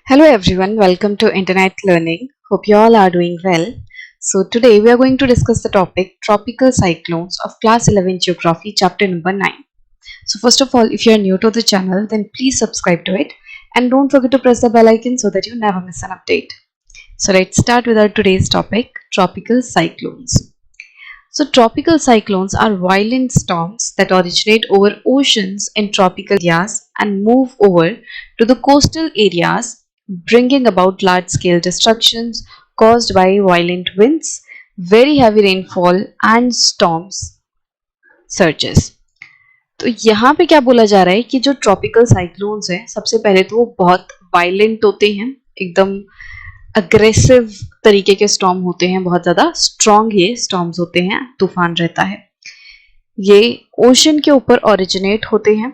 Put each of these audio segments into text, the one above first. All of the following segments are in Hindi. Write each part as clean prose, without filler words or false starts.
Hello everyone, welcome to Internet Learning. Hope you all are doing well. So today we are going to discuss the topic Tropical Cyclones of Class 11 Geography chapter number 9. So first of all, if you are new to the channel, then please subscribe to it and don't forget to press the bell icon so that you never miss an update. So let's start with our today's topic, Tropical Cyclones. So tropical cyclones are violent storms that originate over oceans in tropical areas and move over to the coastal areas, bringing about large-scale destructions caused by violent winds, very heavy rainfall and storms surges. तो यहाँ पे क्या बोला जा रहा है कि जो ट्रॉपिकल साइक्लोन्स हैं, सबसे पहले तो वो बहुत वायलेंट होते हैं, एकदम अग्रेसिव तरीके के स्टॉर्म होते हैं, बहुत ज़्यादा स्ट्रॉन्ग ये स्टॉर्म्स होते हैं, तूफान रहता है। ये ओशन के ऊपर ओरिजिनेट होते हैं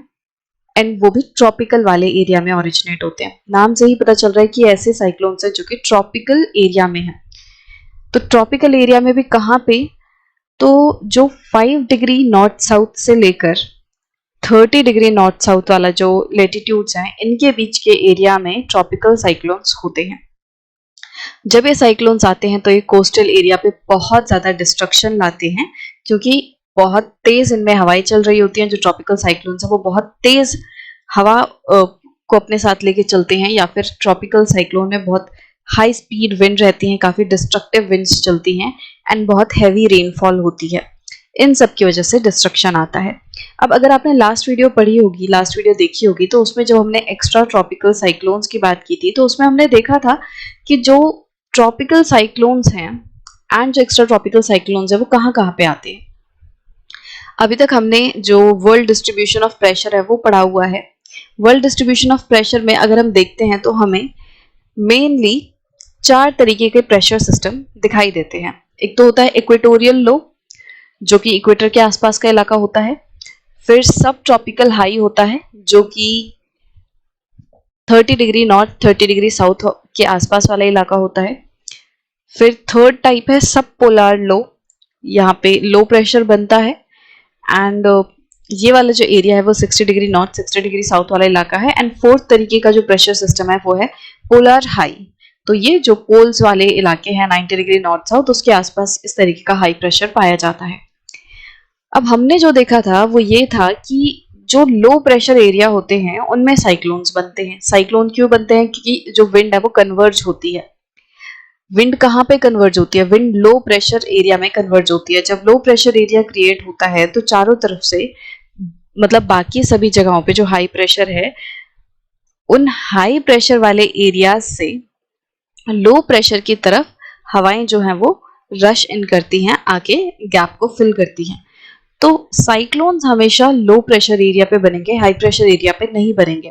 एंड वो भी ट्रॉपिकल वाले एरिया में ओरिजिनेट होते हैं। नाम से ही पता चल रहा है कि ऐसे साइक्लोन्स हैं जो कि ट्रॉपिकल एरिया में हैं। तो ट्रॉपिकल एरिया में भी कहाँ पे? तो जो 5 डिग्री नॉर्थ साउथ से लेकर 30 डिग्री नॉर्थ साउथ वाला जो लेटीट्यूड्स हैं, इनके बीच के एरिया में ट्रॉपिकल साइक्लोन्स होते हैं। जब ये साइक्लोन्स आते हैं तो ये कोस्टल एरिया पे बहुत ज़्यादा डिस्ट्रक्शन लाते हैं, क्योंकि बहुत तेज़ इनमें हवाएं चल रही होती हैं। जो ट्रॉपिकल साइक्लोन्स हैं वो बहुत तेज़ हवा को अपने साथ लेके चलते हैं, या फिर ट्रॉपिकल साइक्लोन में बहुत हाई स्पीड विंड रहती हैं, काफ़ी डिस्ट्रक्टिव विंड्स चलती हैं एंड बहुत हैवी रेनफॉल होती है। इन सब की वजह से डिस्ट्रक्शन आता है। अब अगर आपने लास्ट वीडियो पढ़ी होगी, लास्ट वीडियो देखी होगी, तो उसमें जब हमने एक्स्ट्रा ट्रॉपिकल साइक्लोन्स की बात की थी, तो उसमें हमने देखा था कि जो ट्रॉपिकल साइक्लोन्स हैं एंड जो एक्स्ट्रा ट्रॉपिकल साइक्लोन्स हैं वो कहाँ कहाँ पे आते हैं। अभी तक हमने जो वर्ल्ड डिस्ट्रीब्यूशन ऑफ प्रेशर है वो पढ़ा हुआ है। वर्ल्ड डिस्ट्रीब्यूशन ऑफ प्रेशर में अगर हम देखते हैं तो हमें मेनली 4 तरीके के प्रेशर सिस्टम दिखाई देते हैं। एक तो होता है इक्वेटोरियल लो, जो कि इक्वेटर के आसपास का इलाका होता है। फिर सब ट्रॉपिकल हाई होता है, जो कि 30 डिग्री नॉर्थ 30 डिग्री साउथ के आसपास वाला इलाका होता है। फिर थर्ड टाइप है सब पोलर लो, यहाँ पे लो प्रेशर बनता है एंड ये वाला जो एरिया है वो 60 डिग्री नॉर्थ 60 डिग्री साउथ वाला इलाका है। एंड फोर्थ तरीके का जो प्रेशर सिस्टम है वो है पोलर हाई। तो ये जो पोल्स वाले इलाके हैं 90 डिग्री नॉर्थ साउथ, उसके आसपास इस तरीके का हाई प्रेशर पाया जाता है। अब हमने जो देखा था वो ये था कि जो लो प्रेशर एरिया होते हैं उनमें साइक्लोन्स बनते हैं। साइक्लोन क्यों बनते हैं? क्योंकि जो विंड है वो कन्वर्ज होती है। विंड कहाँ पे कन्वर्ज होती है? विंड लो प्रेशर एरिया में कन्वर्ज होती है। जब लो प्रेशर एरिया क्रिएट होता है तो चारों तरफ से, मतलब बाकी सभी जगहों पे जो हाई प्रेशर है, उन हाई प्रेशर वाले एरियाज से लो प्रेशर की तरफ हवाएं जो हैं वो रश इन करती हैं, आके गैप को फिल करती हैं। तो साइक्लोन्स हमेशा लो प्रेशर एरिया पे बनेंगे, हाई प्रेशर एरिया पे नहीं बनेंगे।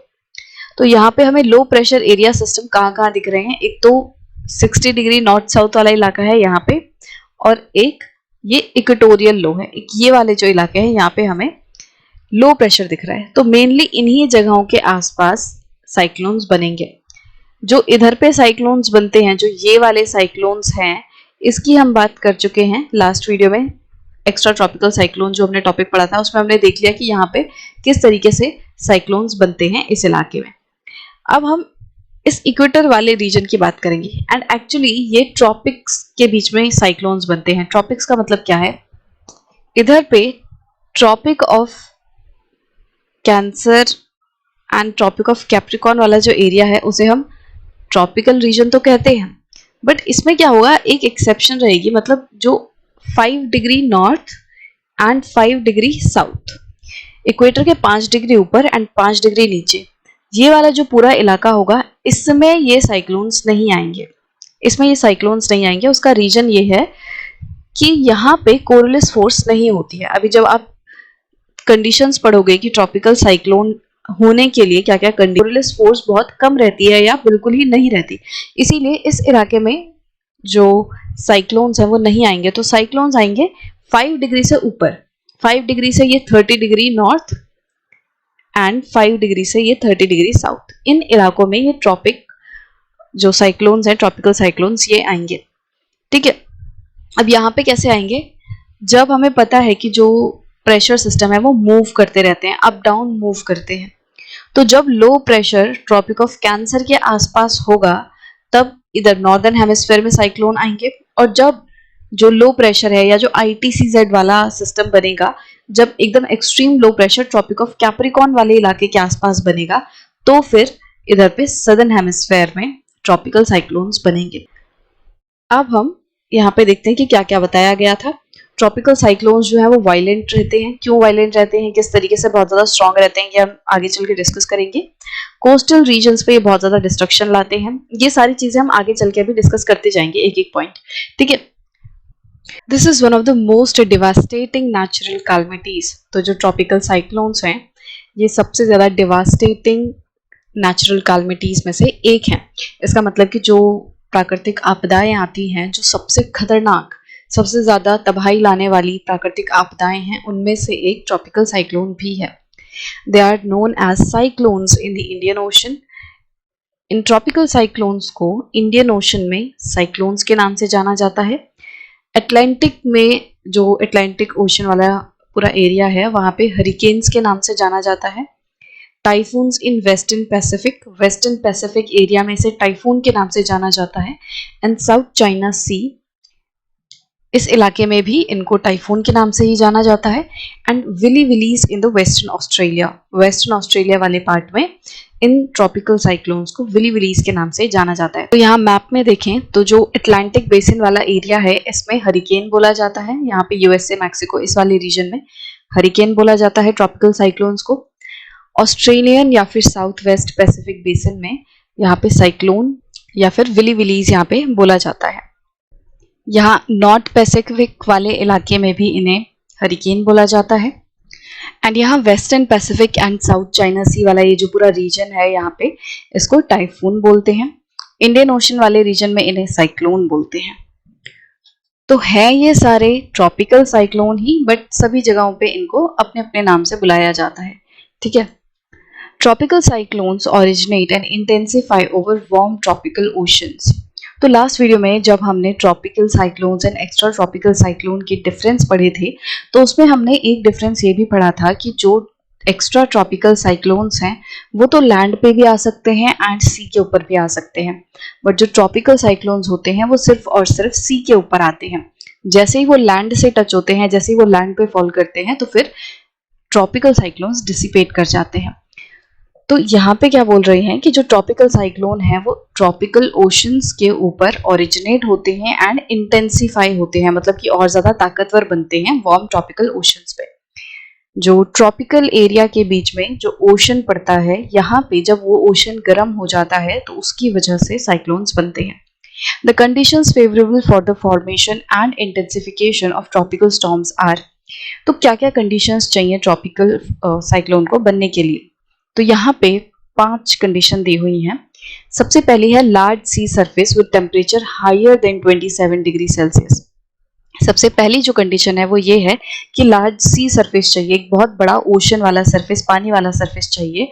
तो यहाँ पे हमें लो प्रेशर एरिया सिस्टम कहाँ कहाँ दिख रहे हैं? एक तो 60 डिग्री नॉर्थ साउथ वाला इलाका है यहाँ पे, और एक ये इक्वेटोरियल लो है। एक ये वाले जो इलाके हैं यहाँ पे हमें लो प्रेशर दिख रहा है। तो मेनली इन्हीं जगहों के आसपास साइक्लोन्स बनेंगे। जो इधर पे साइक्लोन्स बनते हैं, जो ये वाले साइक्लोन्स हैं, इसकी हम बात कर चुके हैं लास्ट वीडियो में। एक्स्ट्रा ट्रॉपिकल साइक्लोन जो हमने टॉपिक पढ़ा था उसमें हमने देख लिया कि यहाँ पे किस तरीके से साइक्लोन्स बनते हैं इस इलाके में। अब हम इस इक्वेटर वाले रीजन की बात करेंगे एंड एक्चुअली ये ट्रॉपिक्स के बीच में साइक्लोन्स बनते हैं। ट्रॉपिक्स का मतलब क्या है? इधर पे tropic of cancer and tropic of capricorn वाला जो एरिया है उसे हम ट्रॉपिकल रीजन तो कहते हैं, बट इसमें क्या होगा, एक एक्सेप्शन रहेगी। मतलब जो 5 degree north and 5 degree south, equator के 5 डिग्री ऊपर एंड 5 डिग्री नीचे, ये वाला जो पूरा इलाका होगा, इसमें ये साइक्लोन्स नहीं आएंगे। इसमें ये साइक्लोन्स नहीं आएंगे। उसका रीजन ये है कि यहाँ पे कोरलिस फोर्स नहीं होती है। अभी जब आप कंडीशंस पढ़ोगे कि ट्रॉपिकल साइक्लोन होने के लिए क्या क्या कंडीशन, कोरलिस फोर्स बहुत कम रहती है या बिल्कुल ही नहीं रहती, इसीलिए इस इलाके में जो साइक्लोन्स हैं वो नहीं आएंगे। तो साइक्लोन्स आएंगे 5 डिग्री से ऊपर। 5 डिग्री से ये 30 डिग्री नॉर्थ एंड 5 डिग्री से ये 30 डिग्री साउथ, इन इलाकों में ये ट्रॉपिक जो साइक्लोन्स हैं, ट्रॉपिकल साइक्लोन्स, ये आएंगे। ठीक है। अब यहाँ पे कैसे आएंगे? जब हमें पता है कि जो प्रेशर सिस्टम है वो मूव करते रहते हैं, अप डाउन मूव करते हैं, तो जब low pressure tropic of cancer के आसपास होगा तब इधर नॉर्दर्न हेमिस्फेयर में साइक्लोन आएंगे, और जब जो लो प्रेशर है या जो ITCZ वाला सिस्टम बनेगा, जब एकदम extreme low pressure tropic of capricorn वाले इलाके के आसपास बनेगा, तो फिर इधर पे सदर्न हेमिस्फेयर में ट्रॉपिकल साइक्लोन्स बनेंगे। अब हम यहाँ पे देखते हैं कि क्या क्या बताया गया था। ट्रॉपिकल साइक्लोन्स जो है वो वायलेंट रहते हैं। क्यों वायलेंट रहते हैं, किस तरीके से बहुत ज़्यादा स्ट्रॉन्ग रहते हैं, ये हम आगे चल के डिस्कस करेंगे। कोस्टल रीजन्स पे ये बहुत ज़्यादा डिस्ट्रक्शन लाते हैं। ये सारी चीज़ें हम आगे चल के अभी डिस्कस करते जाएंगे एक एक पॉइंट, ठीक है। This is one of the most devastating natural calamities. तो जो ट्रॉपिकल साइक्लोन्स हैं ये सबसे ज़्यादा डिवास्टेटिंग नेचुरल कैलमिटीज में से एक है। इसका मतलब कि जो प्राकृतिक आपदाएं आती हैं, जो सबसे खतरनाक, सबसे ज़्यादा तबाही लाने वाली प्राकृतिक आपदाएं हैं, उनमें से एक ट्रॉपिकल साइक्लोन भी है। They are known as cyclones in the Indian ocean. इन ट्रॉपिकल साइक्लोन्स को इंडियन ओशन में साइक्लोन्स के नाम से जाना जाता है। अटलांटिक में, जो अटलांटिक ओशन वाला पूरा एरिया है, वहाँ पे हरिकेन्स के नाम से जाना जाता है। Typhoons in western Pacific area में इसे टाइफून के नाम से जाना जाता है। एंड साउथ चाइना सी, इस इलाके में भी इनको टाइफून के नाम से ही जाना जाता है। And willy willies in the western Australia वाले पार्ट में इन ट्रॉपिकल साइक्लोन्स को विली विलीज के नाम से जाना जाता है। तो यहाँ मैप में देखें तो जो अटलांटिक बेसिन वाला एरिया है इसमें हरिकेन बोला जाता है। यहाँ पे USA मैक्सिको इस वाले रीजन में हरिकेन बोला जाता है ट्रॉपिकल साइक्लोन्स को। ऑस्ट्रेलियन या फिर साउथ वेस्ट पैसिफिक बेसिन में यहाँ पे साइक्लोन या फिर विली विलीज यहाँ पे बोला जाता है। यहाँ नॉर्थ पैसिफिक वाले इलाके में भी इन्हें हरिकेन बोला जाता है। एंड यहाँ Western Pacific and South China Sea वाला ये जो पूरा रीजन है, यहाँ पे इसको टाइफून बोलते हैं। इंडियन ओशन वाले रीजन में इन्हें साइक्लोन बोलते हैं। तो है ये सारे ट्रॉपिकल साइक्लोन ही, बट सभी जगहों पे इनको अपने अपने नाम से बुलाया जाता है, ठीक है। Tropical cyclones originate and intensify over warm tropical oceans. तो लास्ट वीडियो में जब हमने tropical cyclones and extra tropical cyclone के डिफरेंस पढ़े थे, तो उसमें हमने एक डिफरेंस ये भी पढ़ा था कि जो एक्स्ट्रा ट्रॉपिकल साइक्लोन्स हैं वो तो लैंड पे भी आ सकते हैं एंड सी के ऊपर भी आ सकते हैं, बट जो ट्रॉपिकल साइक्लोन्स होते हैं वो सिर्फ और सिर्फ सी के ऊपर आते हैं। जैसे ही वो लैंड से टच होते हैं, जैसे ही वो लैंड पे फॉल करते हैं, तो फिर ट्रॉपिकल साइक्लोन्स डिसिपेट कर जाते हैं। तो यहाँ पे क्या बोल रहे हैं कि जो ट्रॉपिकल साइक्लोन है वो ट्रॉपिकल ओशंस के ऊपर ओरिजिनेट होते हैं एंड इंटेंसिफाई होते हैं, मतलब कि और ज्यादा ताकतवर बनते हैं वार्म ट्रॉपिकल ओशंस पे। जो ट्रॉपिकल एरिया के बीच में जो ओशन पड़ता है, यहाँ पे जब वो ओशन गर्म हो जाता है तो उसकी वजह से साइक्लोन्स बनते हैं। The conditions favourable for the formation and intensification of tropical storms are. तो क्या क्या कंडीशंस चाहिए ट्रॉपिकल साइक्लोन को बनने के लिए? तो यहाँ पे 5 कंडीशन दी हुई हैं। सबसे पहली है large sea surface with temperature higher than 27 degree Celsius. सबसे पहली जो कंडीशन है वो ये है कि लार्ज सी सरफेस चाहिए, एक बहुत बड़ा ओशन वाला सरफेस, पानी वाला सरफेस चाहिए।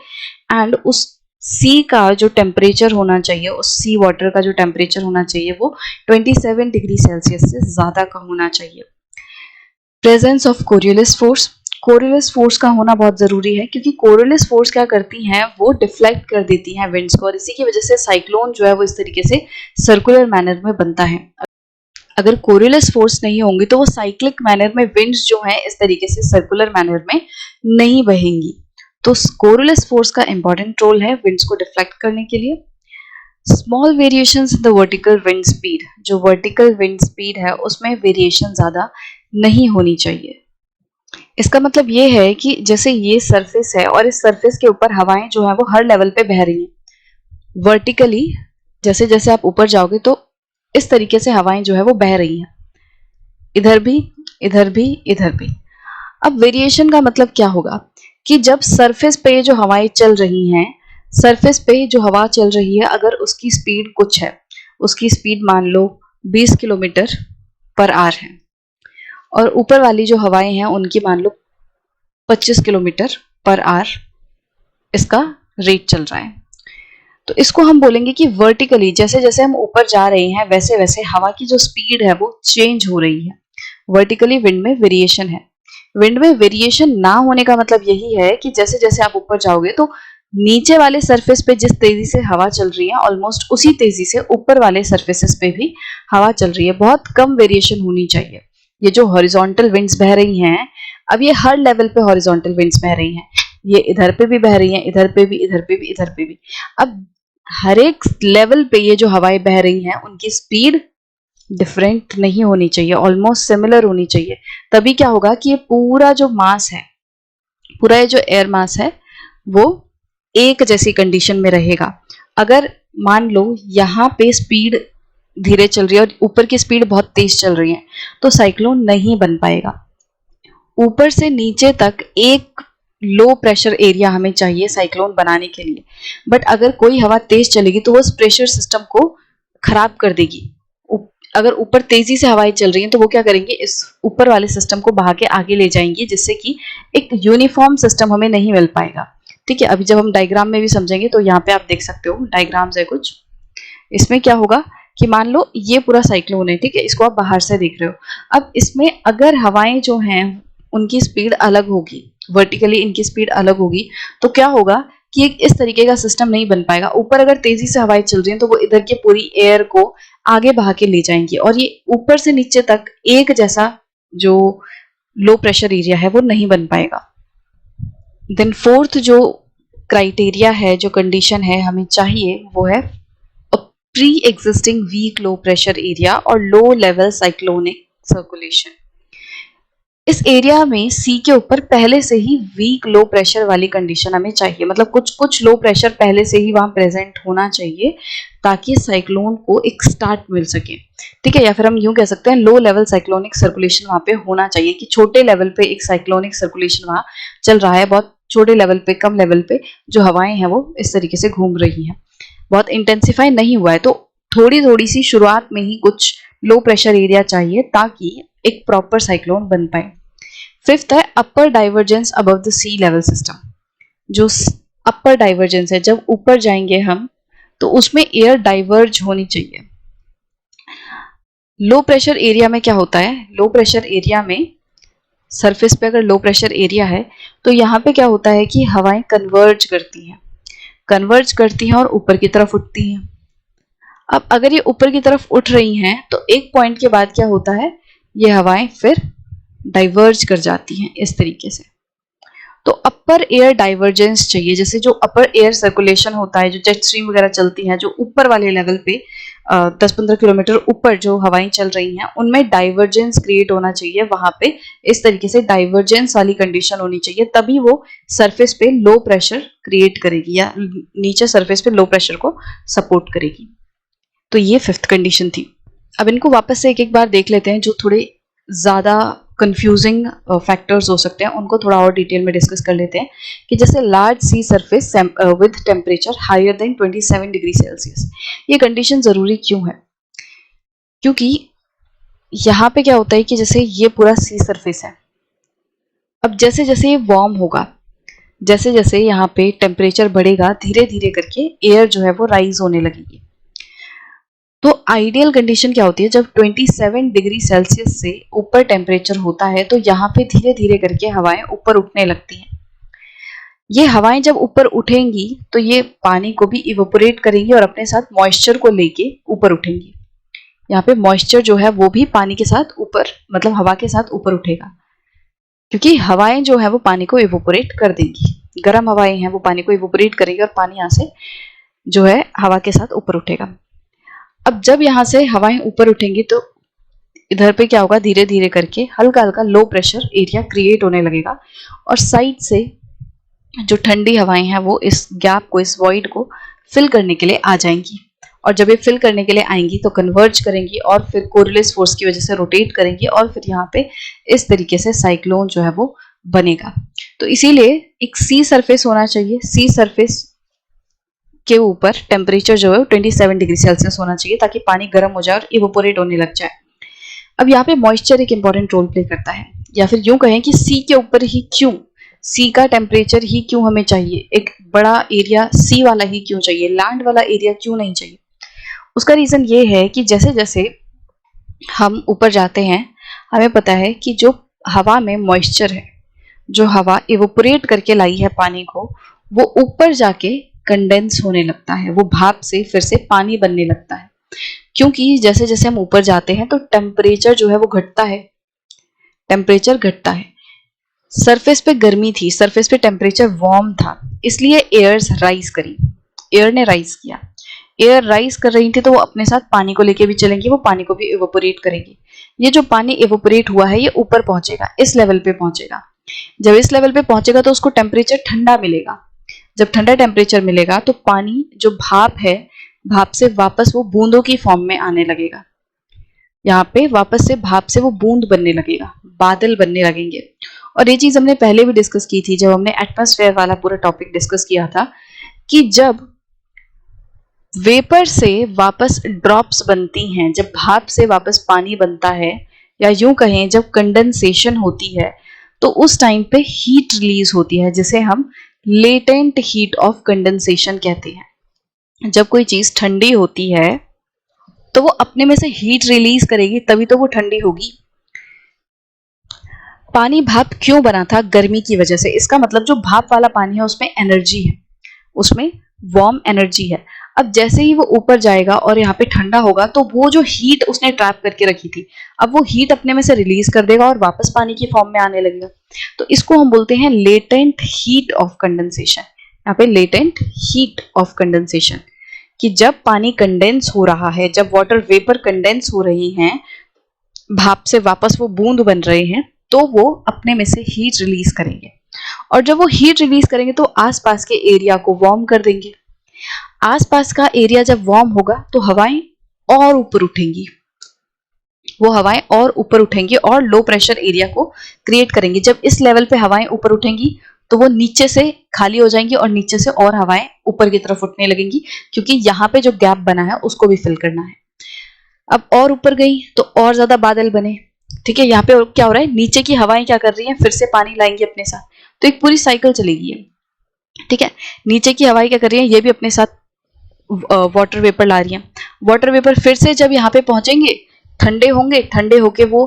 एंड उस सी का जो टेम्परेचर होना चाहिए, उस सी वाटर का जो टेम्परेचर होना चाहिए वो 27 डिग्री सेल्सियस से ज़्यादा का होना चाहिए। Presence of Coriolis force. Coriolis force का होना बहुत ज़रूरी है, क्योंकि कोरियोलिस फोर्स क्या करती हैं, वो डिफ्लेक्ट कर देती हैं विंड्स को, और इसी की वजह से साइक्लोन जो है वो इस तरीके से सर्कुलर मैनर में बनता है। अगर कोरियोलिस फोर्स नहीं होंगी तो वो साइक्लिक मैनर में विंड्स जो हैं इस तरीके से सर्कुलर मैनर में नहीं बहेंगी। तो कोरियोलिस फोर्स का इंपॉर्टेंट रोल है विंड्स को डिफ्लेक्ट करने के लिए। Small variations in the vertical wind speed. जो वर्टिकल विंड स्पीड है उसमें वेरिएशन ज़्यादा नहीं होनी चाहिए। इसका मतलब ये है कि जैसे ये सरफेस है और इस सरफेस के ऊपर हवाएं जो है वो हर लेवल पे बह रही हैं वर्टिकली, जैसे जैसे आप ऊपर जाओगे तो इस तरीके से हवाएं जो है वो बह रही हैं, इधर भी, इधर भी, इधर भी। अब वेरिएशन का मतलब क्या होगा कि जब सरफेस पे जो हवाएं चल रही हैं, सरफेस पे जो हवा चल रही है, अगर उसकी स्पीड कुछ है, उसकी स्पीड मान लो 20 किलोमीटर पर आवर है, और ऊपर वाली जो हवाएं हैं उनकी मान लो 25 किलोमीटर पर आवर इसका रेट चल रहा है, तो इसको हम बोलेंगे कि वर्टिकली जैसे जैसे हम ऊपर जा रहे हैं वैसे वैसे हवा की जो स्पीड है वो चेंज हो रही है। वर्टिकली विंड में वेरिएशन है। विंड में वेरिएशन ना होने का मतलब यही है कि जैसे जैसे आप ऊपर जाओगे तो नीचे वाले सरफेस पे जिस तेजी से हवा चल रही है ऑलमोस्ट उसी तेजी से ऊपर वाले सरफेसेस पे भी हवा चल रही है। बहुत कम वेरिएशन होनी चाहिए। ये जो हॉरिजॉन्टल विंड्स बह रही हैं, अब ये हर लेवल पे हॉरिजॉन्टल विंड्स बह रही हैं। ये इधर पे भी बह रही हैं, इधर पे भी, इधर पे भी, इधर पे भी। अब हर एक लेवल पे ये जो हवाएं बह रही हैं उनकी स्पीड डिफरेंट नहीं होनी चाहिए, ऑलमोस्ट सिमिलर होनी चाहिए। तभी क्या होगा कि ये पूरा जो मास है, पूरा ये जो एयर मास है वो एक जैसी कंडीशन में रहेगा। अगर मान लो यहाँ पे स्पीड धीरे चल रही है और ऊपर की स्पीड बहुत तेज चल रही है तो साइक्लोन नहीं बन पाएगा। ऊपर से नीचे तक एक लो प्रेशर एरिया हमें चाहिए साइक्लोन बनाने के लिए। बट अगर कोई हवा तेज चलेगी तो वो उस प्रेशर सिस्टम को खराब कर देगी। अगर ऊपर तेजी से हवाएं चल रही हैं तो वो क्या करेंगे, इस ऊपर वाले सिस्टम को बहा के आगे ले जाएंगी, जिससे कि एक यूनिफॉर्म सिस्टम हमें नहीं मिल पाएगा। ठीक है, अभी जब हम डायग्राम में भी समझेंगे तो यहाँ पे आप देख सकते हो डायग्राम्स है कुछ। इसमें क्या होगा कि मान लो ये पूरा साइक्लोन है, ठीक है, इसको आप बाहर से देख रहे हो। अब इसमें अगर हवाएं जो हैं उनकी स्पीड अलग होगी, वर्टिकली इनकी स्पीड अलग होगी, तो क्या होगा कि एक इस तरीके का सिस्टम नहीं बन पाएगा। ऊपर अगर तेजी से हवाएं चल रही हैं तो वो इधर की पूरी एयर को आगे बहा के ले जाएंगी और ये ऊपर से नीचे तक एक जैसा जो लो प्रेशर एरिया है वो नहीं बन पाएगा। देन फोर्थ जो क्राइटेरिया है, जो कंडीशन है हमें चाहिए, वो है pre existing weak low pressure area और लो लेवल साइक्लोनिक सर्कुलेशन। इस एरिया में सी के ऊपर पहले से ही वीक लो प्रेशर वाली कंडीशन हमें चाहिए, मतलब कुछ कुछ लो प्रेशर पहले से ही वहां प्रेजेंट होना चाहिए ताकि साइक्लोन को एक स्टार्ट मिल सके। ठीक है, या फिर हम यूं कह सकते हैं लो लेवल साइक्लोनिक सर्कुलेशन वहां पे होना चाहिए कि छोटे लेवल पे एक साइक्लोनिक सर्कुलेशन वहां चल रहा है, बहुत छोटे लेवल पे, कम लेवल पे जो हवाएं हैं वो इस तरीके से घूम रही हैं, बहुत इंटेंसिफाई नहीं हुआ है। तो थोड़ी थोड़ी सी शुरुआत में ही कुछ लो प्रेशर एरिया चाहिए ताकि एक प्रॉपर साइक्लोन बन पाए। फिफ्थ है upper divergence above the sea level system. जो अपर डाइवर्जेंस है, जब ऊपर जाएंगे हम तो उसमें एयर डाइवर्ज होनी चाहिए। लो प्रेशर एरिया में क्या होता है, लो प्रेशर एरिया में सरफेस पे अगर लो प्रेशर एरिया है तो यहाँ पे क्या होता है कि हवाएं कन्वर्ज करती हैं और ऊपर की तरफ उठती हैं। अब अगर ये ऊपर की तरफ उठ रही हैं तो एक पॉइंट के बाद क्या होता है, ये हवाएं फिर डाइवर्ज कर जाती हैं इस तरीके से। तो अपर एयर डाइवर्जेंस चाहिए, जैसे जो अपर एयर सर्कुलेशन होता है, जो जेट स्ट्रीम वगैरह चलती हैं, जो ऊपर वाले लेवल पे 10-15 किलोमीटर ऊपर जो हवाएं चल रही हैं उनमें डाइवर्जेंस क्रिएट होना चाहिए। वहां पे इस तरीके से डाइवर्जेंस वाली कंडीशन होनी चाहिए, तभी वो सरफेस पे लो प्रेशर क्रिएट करेगी या नीचे सरफेस पे लो प्रेशर को सपोर्ट करेगी। तो ये फिफ्थ कंडीशन थी। अब इनको वापस से एक एक बार देख लेते हैं, जो थोड़े ज़्यादा कंफ्यूजिंग फैक्टर्स हो सकते हैं उनको थोड़ा और डिटेल में डिस्कस कर लेते हैं। कि जैसे large sea surface with temperature higher than 27 degree Celsius, ये कंडीशन ज़रूरी क्यों है? क्योंकि यहाँ पे क्या होता है कि जैसे ये पूरा सी सरफेस है, अब जैसे जैसे ये वार्म होगा, जैसे जैसे यहाँ पे टेम्परेचर बढ़ेगा, धीरे धीरे करके एयर जो है वो राइज होने लगेगी। तो आइडियल कंडीशन क्या होती है, जब 27 डिग्री सेल्सियस से ऊपर टेम्परेचर होता है तो यहाँ पे धीरे धीरे करके हवाएं ऊपर उठने लगती हैं। ये हवाएं जब ऊपर उठेंगी तो ये पानी को भी इवोपोरेट करेंगी और अपने साथ मॉइस्चर को लेके ऊपर उठेंगी। यहाँ पे मॉइस्चर जो है वो भी पानी के साथ ऊपर, मतलब हवा के साथ ऊपर उठेगा, क्योंकि हवाएं जो है वो पानी को इवोपोरेट कर देंगी। गर्म हवाएं हैं वो पानी को इवोपोरेट करेंगी और पानी यहाँ से जो है हवा के साथ ऊपर उठेगा। अब जब यहाँ से हवाएं ऊपर उठेंगी तो इधर पे क्या होगा, धीरे धीरे करके हल्का हल्का लो प्रेशर एरिया क्रिएट होने लगेगा और साइड से जो ठंडी हवाएं हैं वो इस गैप को, इस वॉइड को फिल करने के लिए आ जाएंगी। और जब ये फिल करने के लिए आएंगी तो कन्वर्ज करेंगी और फिर कोरिलेस फोर्स की वजह से रोटेट करेंगी और फिर यहाँ पे इस तरीके से साइक्लोन जो है वो बनेगा। तो इसीलिए एक सी सरफेस होना चाहिए। सी सरफेस के ऊपर टेम्परेचर जो है 27 डिग्री सेल्सियस होना चाहिए ताकि पानी गर्म हो जाए और इवोपोरेट होने लग जाए। अब यहाँ पे मॉइस्चर एक इंपॉर्टेंट रोल प्ले करता है, या फिर यूं कहें कि सी के ऊपर ही क्यों, सी का टेम्परेचर ही क्यों हमें चाहिए, एक बड़ा एरिया सी वाला ही क्यों चाहिए, लैंड वाला एरिया क्यों नहीं चाहिए? उसका रीजन ये है कि जैसे जैसे हम ऊपर जाते हैं हमें पता है कि जो हवा में मॉइस्चर है, जो हवा इवोपोरेट करके लाई है पानी को, वो ऊपर जाके कंडेंस होने लगता है, वो भाप से फिर से पानी बनने लगता है। क्योंकि जैसे जैसे हम ऊपर जाते हैं तो टेम्परेचर जो है वो घटता है, टेम्परेचर घटता है। सरफेस पे गर्मी थी, सरफेस पे टेम्परेचर वार्म था, इसलिए एयर्स राइज करी, एयर ने राइज किया। एयर राइज कर रही थी तो वो अपने साथ पानी को लेके भी चलेंगी, वो पानी को भी इवोपोरेट करेंगी। ये जो पानी इवोपोरेट हुआ है ये ऊपर पहुंचेगा, इस लेवल पे पहुंचेगा। जब इस लेवल पे पहुंचेगा तो उसको टेम्परेचर ठंडा मिलेगा। जब ठंडा टेम्परेचर मिलेगा तो पानी जो भाप है, भाप से वापस वो बूंदों की फॉर्म में आने लगेगा। यहाँ पे वापस से भाप से वो बूंद बनने लगेगा, बादल बनने लगेंगे। और ये चीज हमने पहले भी डिस्कस की थी जब हमने एटमॉस्फेयर वाला पूरा टॉपिक डिस्कस किया था, कि जब वेपर से वापस ड्रॉप्स बनती हैं, जब भाप से वापस पानी बनता है, या यूं कहें जब कंडेंसेशन होती है, तो उस टाइम पे हीट रिलीज होती है, जिसे हम लेटेंट हीट ऑफ कंडेंसेशन कहते हैं। जब कोई चीज ठंडी होती है तो वो अपने में से हीट रिलीज करेगी, तभी तो वो ठंडी होगी। पानी भाप क्यों बना था? गर्मी की वजह से। इसका मतलब जो भाप वाला पानी है उसमें एनर्जी है, उसमें वार्म एनर्जी है। अब जैसे ही वो ऊपर जाएगा और यहाँ पे ठंडा होगा तो वो जो हीट उसने ट्रैप करके रखी थी, अब वो हीट अपने में से रिलीज कर देगा और वापस पानी की फॉर्म में आने लगेगा। तो इसको हम बोलते हैं लेटेंट हीट ऑफ कंडेंसेशन। यहाँ पे लेटेंट हीट ऑफ कंडेंसेशन, कि जब पानी कंडेंस हो रहा है, जब वाटर वेपर कंडेंस हो रही हैं, भाप से वापस वो बूंद बन रहे हैं, तो वो अपने में से हीट रिलीज करेंगे। और जब वो हीट रिलीज करेंगे तो आसपास के एरिया को वार्म कर देंगे। आसपास का एरिया जब वार्म होगा तो हवाएं और ऊपर उठेंगी, वो हवाएं और ऊपर उठेंगी और लो प्रेशर एरिया को क्रिएट करेंगी। जब इस लेवल पे हवाएं ऊपर उठेंगी तो वो नीचे से खाली हो जाएंगी और नीचे से और हवाएं ऊपर की तरफ उठने लगेंगी, क्योंकि यहाँ पे जो गैप बना है उसको भी फिल करना है। अब और ऊपर गई तो और ज्यादा बादल बने। ठीक है, यहाँ पे क्या हो रहा है, नीचे की हवाएं क्या कर रही हैं, फिर से पानी लाएंगी अपने साथ, तो एक पूरी साइकिल चलेगी है। ठीक है, नीचे की हवाएं क्या कर रही हैं, ये भी अपने साथ वाटर वेपर ला रही हैं। वाटर वेपर फिर से जब यहाँ पे पहुंचेंगे, ठंडे होंगे, ठंडे होके वो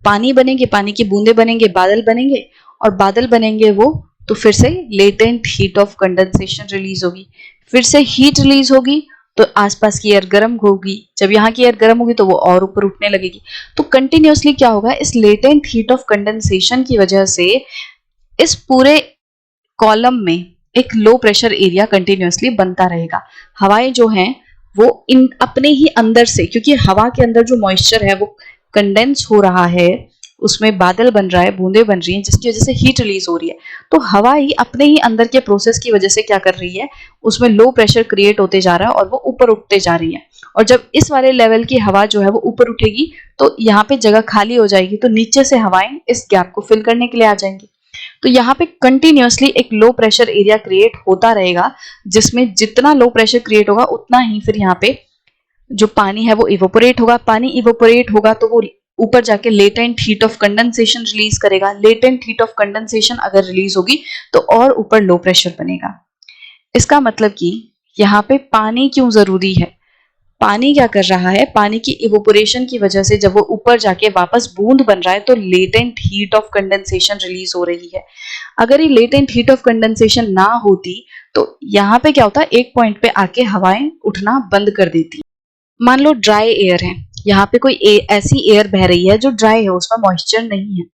पानी बनेंगे, पानी की बूंदे बनेंगे, बादल बनेंगे, और बादल बनेंगे वो तो फिर से latent heat of condensation release होगी, फिर से हीट रिलीज होगी तो आसपास की एयर गर्म होगी। जब यहाँ की एयर गर्म होगी तो वो और ऊपर उठने लगेगी। तो कंटिन्यूअसली क्या होगा, इस लेटेंट हीट ऑफ कंडेंसेशन की वजह से इस पूरे कॉलम में एक लो प्रेशर एरिया कंटिन्यूअसली बनता रहेगा। हवाएं जो हैं वो इन अपने ही अंदर से, क्योंकि हवा के अंदर जो मॉइस्चर है वो कंडेंस हो रहा है, उसमें बादल बन रहा है, बूंदे बन रही हैं, जिसकी वजह से हीट रिलीज हो रही है। तो हवा ही अपने ही अंदर के प्रोसेस की वजह से क्या कर रही है, उसमें लो प्रेशर क्रिएट होते जा रहा है और वो ऊपर उठते जा रही है। और जब इस वाले लेवल की हवा जो है वो ऊपर उठेगी तो यहाँ पे जगह खाली हो जाएगी, तो नीचे से हवाएं इस गैप को फिल करने के लिए आ जाएंगी। तो यहाँ पे कंटिन्यूअसली एक लो प्रेशर एरिया क्रिएट होता रहेगा, जिसमें जितना लो प्रेशर क्रिएट होगा उतना ही फिर यहाँ पे जो पानी है वो इवोपोरेट होगा। पानी इवोपोरेट होगा तो वो ऊपर जाके latent heat of condensation release करेगा। लेटेंट हीट ऑफ कंडेंसेशन अगर रिलीज होगी तो और ऊपर लो प्रेशर बनेगा। इसका मतलब कि यहाँ पे पानी क्यों जरूरी है, पानी क्या कर रहा है, पानी की इवोपोरेशन की वजह से जब वो ऊपर जाके वापस बूंद बन रहा है तो latent heat of condensation release हो रही है। अगर ये लेटेंट हीट ऑफ कंडेंसेशन ना होती तो यहाँ पे क्या होता, एक पॉइंट पे आके हवाएं उठना बंद कर देती। मान लो ड्राई एयर है, यहाँ पे कोई ऐसी एयर बह रही है जो ड्राई है, उसमें मॉइस्चर नहीं है,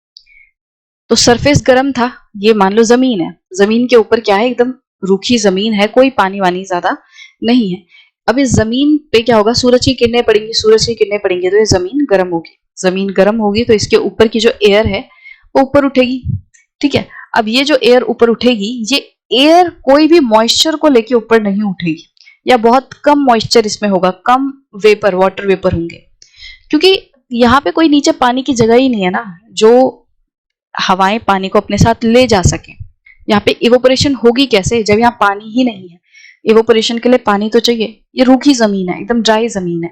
तो सरफेस गर्म था। ये मान लो जमीन है, जमीन के ऊपर क्या है, एकदम रूखी जमीन है, कोई पानी वानी ज्यादा नहीं है। अब इस जमीन पे क्या होगा, सूरज की किरणें पड़ेंगी, सूरज की किरणें पड़ेंगी तो ये जमीन गर्म होगी। जमीन गर्म होगी तो इसके ऊपर की जो एयर है वो ऊपर उठेगी। ठीक है, अब ये जो एयर ऊपर उठेगी, ये एयर कोई भी मॉइस्चर को लेके ऊपर नहीं उठेगी, या बहुत कम मॉइस्चर इसमें होगा, कम वेपर, वाटर वेपर होंगे, क्योंकि यहाँ पे कोई नीचे पानी की जगह ही नहीं है ना जो हवाएं पानी को अपने साथ ले जा सके। यहाँ पे इवोपरेशन होगी कैसे जब यहाँ पानी ही नहीं है। इवोपरेशन के लिए पानी तो चाहिए, ये रूखी जमीन है, एकदम ड्राई जमीन है।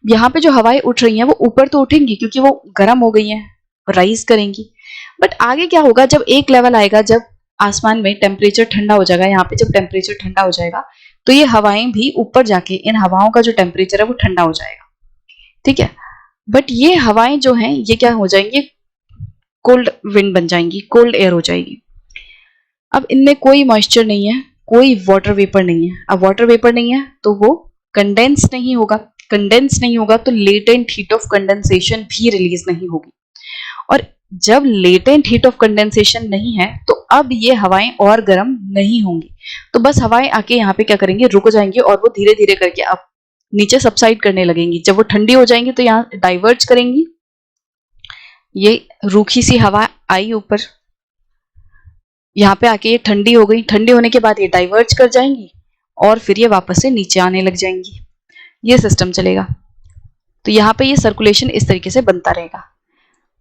यहाँ पे जो हवाएं उठ रही हैं वो ऊपर तो उठेंगी क्योंकि वो गर्म हो गई हैं, राइज करेंगी। बट आगे क्या होगा, जब एक लेवल आएगा, जब आसमान में टेम्परेचर ठंडा हो जाएगा, यहाँ पे जब टेम्परेचर ठंडा हो जाएगा तो ये हवाएं भी ऊपर जाके, इन हवाओं का जो टेम्परेचर है वो ठंडा हो जाएगा। ठीक है, बट ये हवाएं जो हैं ये क्या हो जाएंगी, कोल्ड विंड बन जाएंगी, कोल्ड एयर हो जाएगी। अब इनमें कोई मॉइस्चर नहीं है, कोई वाटर वेपर नहीं है। अब वाटर वेपर नहीं है तो वो कंडेंस नहीं होगा, कंडेंस नहीं होगा तो लेटेंट हीट ऑफ कंडेंसेशन भी रिलीज नहीं होगी। और जब लेटेंट हीट ऑफ कंडेंसेशन नहीं है तो अब ये हवाएं और गर्म नहीं होंगी, तो बस हवाएं आके यहाँ पे क्या करेंगे, रुक जाएंगी और वो धीरे धीरे करके अब नीचे सबसाइड करने लगेंगी। जब वो ठंडी हो जाएंगी तो यहाँ डाइवर्ज करेंगी, ये रूखी सी हवा आई ऊपर, यहाँ पे आके ये ठंडी हो गई, ठंडी होने के बाद ये डाइवर्ज कर जाएंगी और फिर ये वापस से नीचे आने लग जाएंगी। ये सिस्टम चलेगा। तो यहाँ पे ये सर्कुलेशन इस तरीके से बनता रहेगा।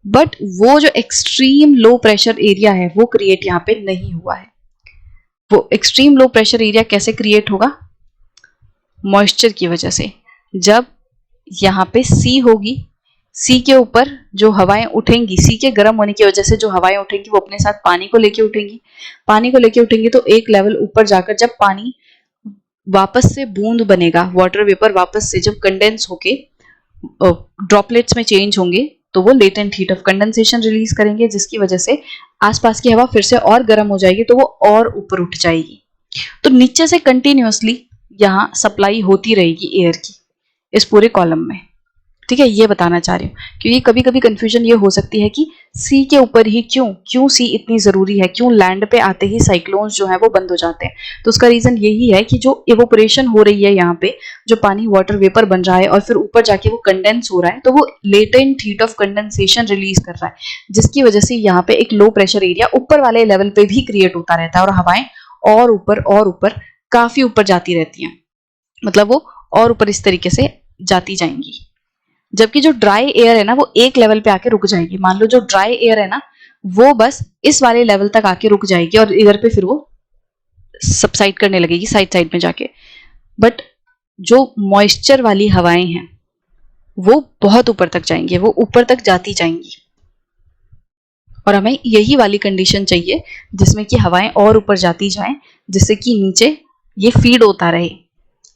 बट वो जो एक्सट्रीम लो प्रेशर एरिया है वो क्रिएट यहाँ पे नहीं हुआ है। वो एक्सट्रीम लो प्रेशर एरिया कैसे क्रिएट होगा? मॉइस्चर की वजह से। जब यहाँ पे सी होगी, सी के ऊपर जो हवाएं उठेंगी, सी के गर्म होने की वजह से जो हवाएं उठेंगी वो अपने साथ पानी को लेके उठेंगी, पानी को लेके उठेंगी तो एक लेवल ऊपर जाकर जब पानी वापस से बूंद बनेगा, वाटर वेपर वापस से जब कंडेंस होके ड्रॉपलेट्स में चेंज होंगे तो वो latent heat of condensation release करेंगे, जिसकी वजह से आसपास की हवा फिर से और गर्म हो जाएगी तो वो और ऊपर उठ जाएगी। तो नीचे से कंटिन्यूअसली यहाँ सप्लाई होती रहेगी एयर की इस पूरे कॉलम में। ठीक है, ये बताना चाह रही हूँ क्योंकि कभी कभी कंफ्यूजन ये हो सकती है कि सी के ऊपर ही क्यों सी इतनी जरूरी है, क्यों लैंड पे आते ही साइक्लोन्स जो है वो बंद हो जाते हैं। तो उसका रीजन यही है कि जो इवोपरेशन हो रही है यहाँ पे, जो पानी वाटर वेपर बन रहा है और फिर ऊपर जाके वो कंडेंस हो रहा है, तो वो latent heat of condensation release कर रहा है, जिसकी वजह से यहाँ पे एक लो प्रेशर एरिया ऊपर वाले लेवल पे भी क्रिएट होता रहता है और हवाएं और ऊपर काफी ऊपर जाती रहती हैं, मतलब वो और ऊपर इस तरीके से जाती जाएंगी। जबकि जो ड्राई एयर है ना वो एक लेवल पे आके रुक जाएगी। मान लो जो ड्राई एयर है ना वो बस इस वाले लेवल तक आके रुक जाएगी और इधर पे फिर वो सबसाइड करने लगेगी साइड में जाके। बट जो मॉइस्चर वाली हवाएं हैं वो बहुत ऊपर तक जाएंगी, वो ऊपर तक जाती जाएंगी और हमें यही वाली कंडीशन चाहिए जिसमें कि हवाएं और ऊपर जाती जाएं, जिससे कि नीचे ये फीड होता रहे,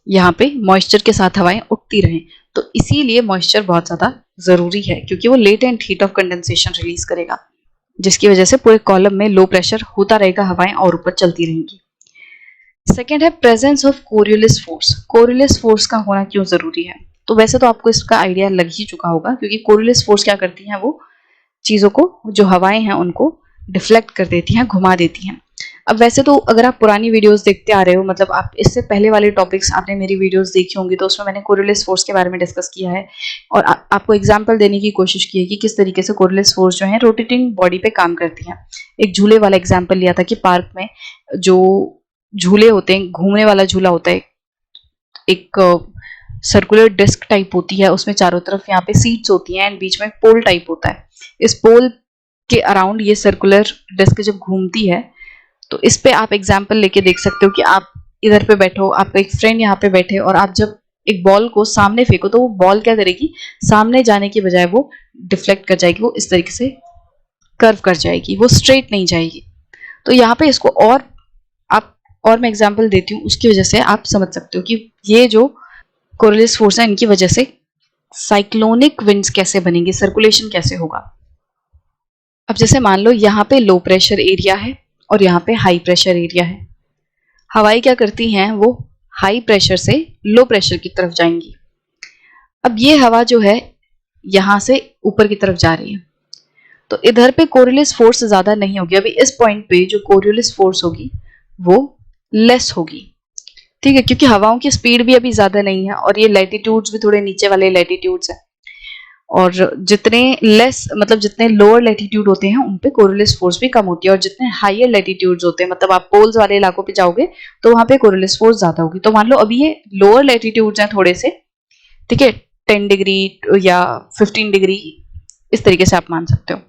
यहाँ पे मॉइस्चर के साथ हवाएं उठती रहें। तो इसीलिए मॉइस्चर बहुत ज्यादा जरूरी है क्योंकि वो latent heat of condensation release करेगा, जिसकी वजह से पूरे कॉलम में लो प्रेशर होता रहेगा, हवाएं और ऊपर चलती रहेंगी। सेकेंड है presence of Coriolis force. Coriolis force का होना क्यों जरूरी है? तो वैसे तो आपको इसका आइडिया लग ही चुका होगा क्योंकि कोरियोलिस फोर्स क्या करती है, वो चीजों को, जो हवाएं हैं उनको डिफ्लेक्ट कर देती हैं, घुमा देती हैं। अब वैसे तो अगर आप पुरानी वीडियोस देखते आ रहे हो, मतलब आप इससे पहले वाले टॉपिक्स आपने मेरी वीडियोस देखी होंगी, तो उसमें मैंने कोरियोलिस फोर्स के बारे में डिस्कस किया है और आपको एग्जांपल देने की कोशिश की है कि किस तरीके से कोरियोलिस फोर्स जो है रोटेटिंग बॉडी पे काम करती है। एक झूले वाला एग्जाम्पल लिया था कि पार्क में जो झूले होते हैं, घूमने वाला झूला होता है, एक सर्कुलर डिस्क टाइप होती है, उसमें चारों तरफ यहाँ पे सीट्स होती हैं एंड बीच में पोल टाइप होता है। इस पोल के अराउंड ये सर्कुलर डिस्क जब घूमती है तो इस पे आप एग्जाम्पल लेके देख सकते हो कि आप इधर पे बैठो, आपका एक फ्रेंड यहाँ पे बैठे और आप जब एक बॉल को सामने फेंको तो वो बॉल क्या करेगी, सामने जाने की बजाय वो डिफ्लेक्ट कर जाएगी, वो इस तरीके से कर्व कर जाएगी, वो स्ट्रेट नहीं जाएगी। तो यहाँ पे इसको और मैं एग्जाम्पल देती हूँ, उसकी वजह से आप समझ सकते हो कि ये जो कोरियोलिस फोर्स है इनकी वजह से साइक्लोनिक विंड्स कैसे बनेंगे, सर्कुलेशन कैसे होगा। अब जैसे मान लो यहाँ पे लो प्रेशर एरिया है और यहाँ पे हाई प्रेशर एरिया है। हवाएं क्या करती हैं, वो हाई प्रेशर से लो प्रेशर की तरफ जाएंगी। अब ये हवा जो है यहाँ से ऊपर की तरफ जा रही है तो इधर पे कोरियोलिस फोर्स ज्यादा नहीं होगी। अभी इस पॉइंट पे जो कोरियोलिस फोर्स होगी वो लेस होगी, ठीक है, क्योंकि हवाओं की स्पीड भी अभी ज्यादा नहीं है और ये लैटिट्यूड्स भी थोड़े नीचे वाले लैटिट्यूड्स हैं और जितने लेस, मतलब जितने लोअर लैटिट्यूड होते हैं उन पे कोरियोलिस फोर्स भी कम होती है और जितने हायर लैटिट्यूड्स होते हैं, मतलब आप पोल्स वाले इलाकों पे जाओगे तो वहां पे कोरियोलिस फोर्स ज्यादा होगी। तो मान लो अभी ये लोअर लैटिट्यूड्स हैं थोड़े से, ठीक है, 10 डिग्री या 15 डिग्री इस तरीके से आप मान सकते हो,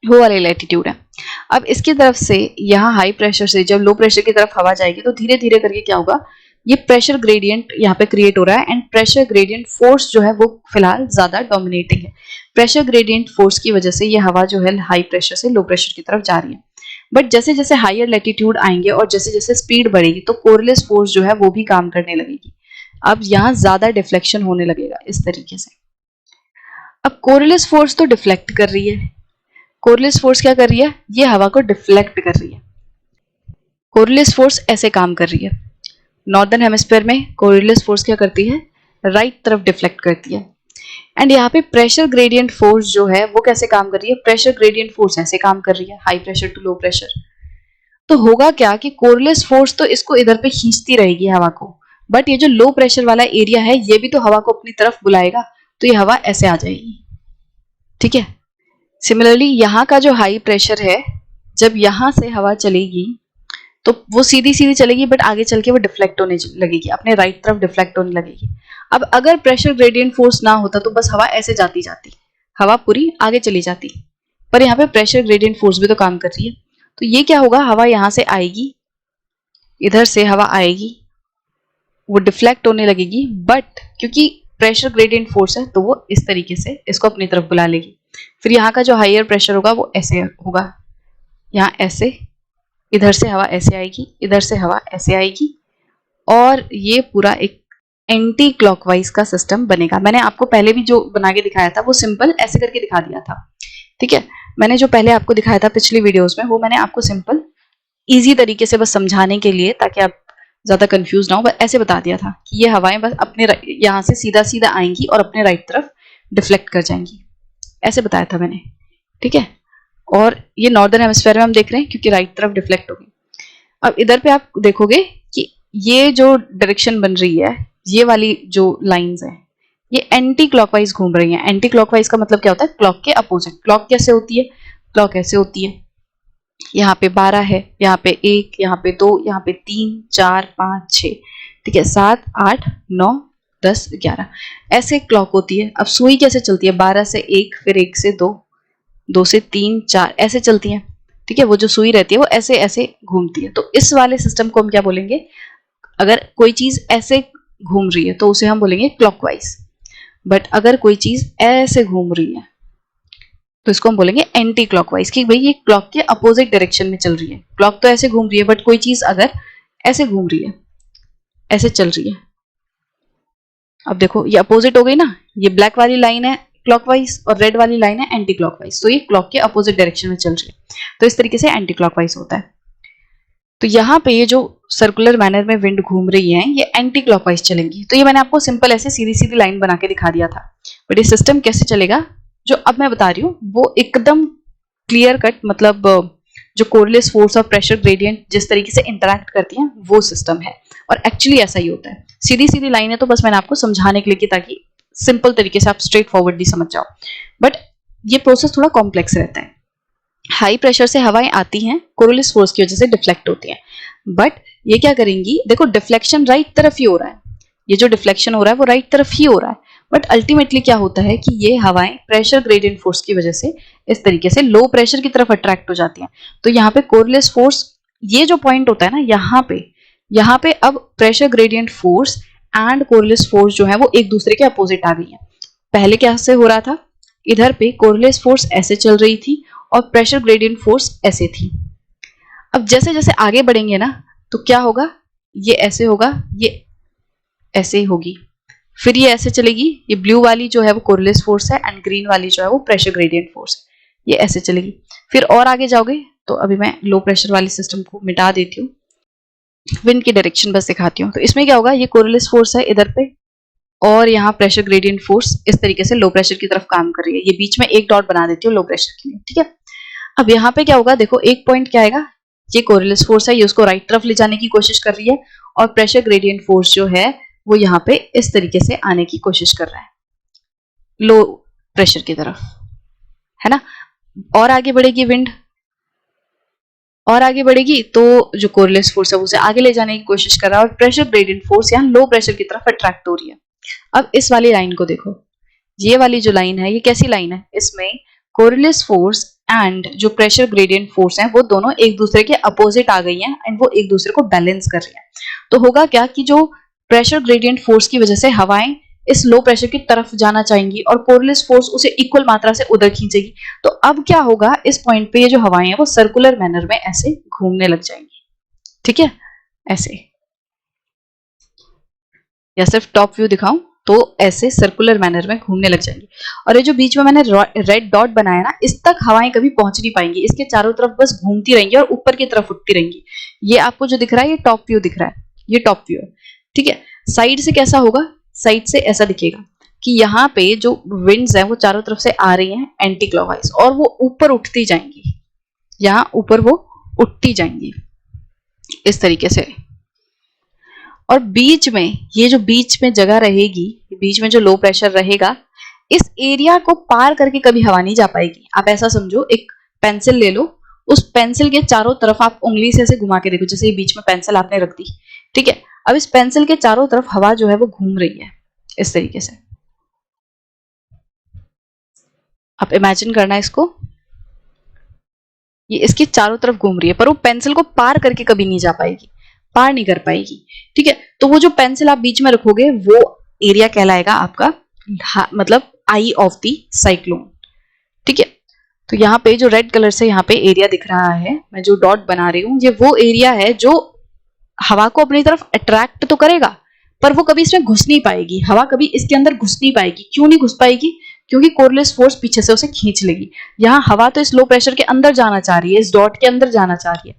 वो वाले लैटिट्यूड है। अब इसकी तरफ से यहाँ हाई प्रेशर से जब लो प्रेशर की तरफ हवा जाएगी तो धीरे धीरे करके क्या होगा, ये प्रेशर ग्रेडियंट यहाँ पे क्रिएट हो रहा है एंड प्रेशर ग्रेडियंट फोर्स जो है वो फिलहाल ज्यादा डोमिनेटिंग है। प्रेशर ग्रेडियंट फोर्स की वजह से ये हवा जो है हाई प्रेशर से लो प्रेशर की तरफ जा रही है। बट जैसे जैसे हायर लैटिट्यूड आएंगे और जैसे जैसे स्पीड बढ़ेगी तो कोरियोलिस फोर्स जो है वो भी काम करने लगेगी। अब यहाँ ज्यादा डिफ्लेक्शन होने लगेगा इस तरीके से। अब कोरियोलिस फोर्स तो डिफ्लेक्ट कर रही है, कोरियोलिस फोर्स क्या कर रही है, ये हवा को डिफ्लेक्ट कर रही है। कोरियोलिस फोर्स ऐसे काम कर रही है। नॉर्दर्न हेमिस्फीयर में कोरियोलिस फोर्स क्या करती है, राइट तरफ डिफ्लेक्ट करती है। एंड यहाँ पे प्रेशर ग्रेडियंट फोर्स जो है वो कैसे काम कर रही है, प्रेशर ग्रेडियंट फोर्स ऐसे काम कर रही है, high pressure to low pressure. तो होगा क्या कि कोरियोलिस फोर्स तो इसको इधर पे खींचती रहेगी हवा को, बट ये जो लो प्रेशर वाला एरिया है ये भी तो हवा को अपनी तरफ बुलाएगा, तो ये हवा ऐसे आ जाएगी। ठीक है। सिमिलरली यहाँ का जो हाई प्रेशर है, जब यहाँ से हवा चलेगी तो वो सीधी सीधी चलेगी, बट आगे चल के वो डिफ्लेक्ट होने लगेगी, अपने राइट तरफ डिफ्लेक्ट होने लगेगी। अब अगर प्रेशर ग्रेडियंट फोर्स ना होता तो बस हवा ऐसे जाती जाती, हवा पूरी आगे चली जाती, पर यहाँ पे प्रेशर ग्रेडियंट फोर्स भी तो काम कर रही है। तो ये क्या होगा, हवा यहाँ से आएगी, इधर से हवा आएगी, वो डिफ्लेक्ट होने लगेगी, बट क्योंकि प्रेशर ग्रेडियंट फोर्स है तो वो इस तरीके से इसको अपनी तरफ बुला लेगी। फिर यहाँ का जो हायर प्रेशर होगा वो ऐसे होगा, यहाँ ऐसे, इधर से हवा ऐसे आएगी, इधर से हवा ऐसे आएगी, और ये पूरा एक एंटी क्लॉकवाइज का सिस्टम बनेगा। मैंने आपको पहले भी जो बना के दिखाया था वो सिंपल ऐसे करके दिखा दिया था। ठीक है, मैंने जो पहले आपको दिखाया था पिछली वीडियोस में वो मैंने आपको सिंपल इजी तरीके से बस समझाने के लिए, ताकि आप ज्यादा कंफ्यूज ना हो, बस ऐसे बता दिया था कि ये हवाएं बस अपने यहाँ से सीधा सीधा आएंगी और अपने राइट तरफ डिफ्लेक्ट कर जाएंगी, ऐसे बताया था मैंने। ठीक है, और ये नॉर्दर्न हेमिस्फीयर में हम देख रहे हैं क्योंकि राइट तरफ डिफ्लेक्ट होगी। अब इधर पे आप देखोगे कि ये जो डायरेक्शन बन रही है, ये वाली जो लाइंस है ये एंटी क्लॉकवाइज घूम रही हैं। एंटी क्लॉकवाइज का मतलब क्या होता है, क्लॉक के अपोजिट। क्लॉक कैसे होती है, क्लॉक ऐसे होती है, यहाँ पे 12 है, यहाँ पे 1, यहाँ पे 2, यहाँ पे 3, 4, 5, 6, ठीक है, 7, 8, 9, 10, 11 ऐसे क्लॉक होती है। अब सुई कैसे चलती है, 12 से 1, फिर 1 से 2, 2 से 3, 4 ऐसे चलती है। ठीक है, वो जो सुई रहती है वो ऐसे ऐसे घूमती है। तो इस वाले सिस्टम को हम क्या बोलेंगे, अगर कोई चीज ऐसे घूम रही है तो उसे हम बोलेंगे क्लॉकवाइज, बट अगर कोई चीज ऐसे घूम रही है तो इसको हम बोलेंगे एंटी क्लॉकवाइज, कि भाई ये क्लॉक के अपोजिट डायरेक्शन में चल रही है। क्लॉक तो ऐसे घूम रही है, बट कोई चीज अगर ऐसे घूम रही है, ऐसे चल रही है, अब देखो ये अपोजिट हो गई ना, ये ब्लैक वाली लाइन है क्लॉकवाइज और रेड वाली लाइन है एंटी क्लॉकवाइज, तो ये क्लॉक के अपोजिट डायरेक्शन में चल रही है, तो इस तरीके से एंटी क्लॉकवाइज होता है। तो यहाँ पे ये जो सर्कुलर मैनर में विंड घूम रही है ये एंटी क्लॉकवाइज चलेंगी। तो ये मैंने आपको सिंपल ऐसे सीधी सीधी लाइन बना के दिखा दिया था, बट ये सिस्टम कैसे चलेगा जो अब मैं बता रही हूँ वो एकदम क्लियर कट, मतलब जो कोरियोलिस फोर्स और प्रेशर ग्रेडियंट जिस तरीके से इंटरैक्ट करती हैं वो सिस्टम है, और एक्चुअली ऐसा ही होता है। सीधी सीधी लाइन है तो बस मैंने आपको समझाने के लिए कि ताकि सिंपल तरीके से आप स्ट्रेट फॉरवर्डली समझ जाओ, बट ये प्रोसेस थोड़ा कॉम्प्लेक्स रहता है। हाई प्रेशर से हवाएं आती हैं, कोरियोलिस फोर्स की वजह से डिफ्लेक्ट होती हैं, बट ये क्या करेंगी, देखो डिफ्लेक्शन राइट तरफ ही हो रहा है, ये जो डिफ्लेक्शन हो रहा है वो राइट तरफ ही हो रहा है, बट अल्टीमेटली क्या होता है कि ये हवाएं प्रेशर ग्रेडियंट फोर्स की वजह से इस तरीके से लो प्रेशर की तरफ अट्रैक्ट हो जाती हैं। तो यहाँ पे कोरियोलिस फोर्स, ये जो पॉइंट होता है ना यहाँ पे अब pressure gradient force and Coriolis force जो है वो एक दूसरे के अपोजिट आ गई है। पहले क्या से हो रहा था, इधर पे कोरियोलिस फोर्स ऐसे चल रही थी और प्रेशर ग्रेडियंट फोर्स ऐसे थी। अब जैसे जैसे आगे बढ़ेंगे ना तो क्या होगा, ये ऐसे होगा, ये ऐसे ही होगी, फिर ये ऐसे चलेगी, ये ब्लू वाली जो है वो कोरियोलिस फोर्स है एंड ग्रीन वाली जो है वो प्रेशर ग्रेडियंट फोर्स है, ये ऐसे चलेगी। फिर और आगे जाओगे तो अभी मैं लो प्रेशर वाली सिस्टम को मिटा देती हूँ, विंड की डायरेक्शन बस दिखाती हूँ। तो इसमें क्या होगा, ये कोरियोलिस फोर्स है इधर पे और यहाँ प्रेशर ग्रेडियंट फोर्स इस तरीके से लो प्रेशर की तरफ काम कर रही है। ये बीच में एक डॉट बना देती हूँ लो प्रेशर के लिए, ठीक है। अब यहाँ पे क्या होगा, देखो एक पॉइंट क्या आएगा, ये कोरियोलिस फोर्स है, ये उसको राइट तरफ ले जाने की कोशिश कर रही है, और प्रेशर ग्रेडियंट फोर्स जो है वो यहाँ पे इस तरीके से आने की कोशिश कर रहा है लो प्रेशर की तरफ, है ना। और आगे बढ़ेगी विंड, और आगे बढ़ेगी तो जो कोरियोलिस फोर्स है उसे आगे ले जाने की कोशिश कर रहा है, और प्रेशर ग्रेडियंट फोर्स यहाँ लो प्रेशर की तरफ अट्रैक्ट हो रही है। अब इस वाली लाइन को देखो, ये वाली जो लाइन है ये कैसी लाइन है, इसमें कोरियोलिस फोर्स एंड जो प्रेशर ग्रेडियंट फोर्स है वो दोनों एक दूसरे के अपोजिट आ गई हैं एंड वो एक दूसरे को बैलेंस कर रही हैं। तो होगा क्या कि जो प्रेशर ग्रेडियंट फोर्स की वजह से हवाएं इस लो प्रेशर की तरफ जाना चाहेंगी और कोरियोलिस फोर्स उसे इक्वल मात्रा से उधर खींचेगी। तो अब क्या होगा, इस पॉइंट पे ये जो हवाएं हैं वो सर्कुलर मैनर में ऐसे घूमने लग जाएंगी, ठीक है, ऐसे। या सिर्फ टॉप व्यू दिखाऊं, तो ऐसे सर्कुलर मैनर में घूमने लग जाएंगी। और ये जो बीच में मैंने रेड डॉट बनाया ना, इस तक हवाएं कभी पहुंच नहीं पाएंगी, इसके चारों तरफ बस घूमती रहेंगी और ऊपर की तरफ उठती रहेंगी। ये आपको जो दिख रहा है ये टॉप व्यू दिख रहा है, ये टॉप व्यू है, ठीक है। साइड से कैसा होगा, साइड से ऐसा दिखेगा कि यहाँ पे जो विंड्स हैं वो चारों तरफ से आ रही हैं एंटी क्लॉकवाइज, और वो ऊपर उठती जाएंगी, यहाँ ऊपर वो उठती जाएंगी इस तरीके से। और बीच में, ये जो बीच में जगह रहेगी, बीच में जो लो प्रेशर रहेगा, इस एरिया को पार करके कभी हवा नहीं जा पाएगी। आप ऐसा समझो, एक पेंसिल ले लो, उस पेंसिल के चारों तरफ आप उंगली से ऐसे घुमा के देखो, जैसे ये बीच में पेंसिल आपने रख दी, ठीक है। अब इस पेंसिल के चारों तरफ हवा जो है वो घूम रही है इस तरीके से। आप इमेजिन करना इसको, ये इसके चारों तरफ घूम रही है, पर वो पेंसिल को पार करके कभी नहीं जा पाएगी, पार नहीं कर पाएगी, ठीक है। तो वो जो पेंसिल आप बीच में रखोगे वो एरिया कहलाएगा आपका, मतलब आई ऑफ द साइक्लोन, ठीक है। तो यहाँ पे जो रेड कलर से यहाँ पे एरिया दिख रहा है, मैं जो डॉट बना रही हूँ, ये वो एरिया है जो हवा को अपनी तरफ अट्रैक्ट तो करेगा, पर वो कभी इसमें घुस नहीं पाएगी, हवा कभी इसके अंदर घुस नहीं पाएगी। क्यों नहीं घुस पाएगी? क्योंकि कोरलेस फोर्स पीछे से उसे खींच लेगी। यहाँ हवा तो इस लो प्रेशर के अंदर जाना चाह रही है, इस डॉट के अंदर जाना चाह रही है,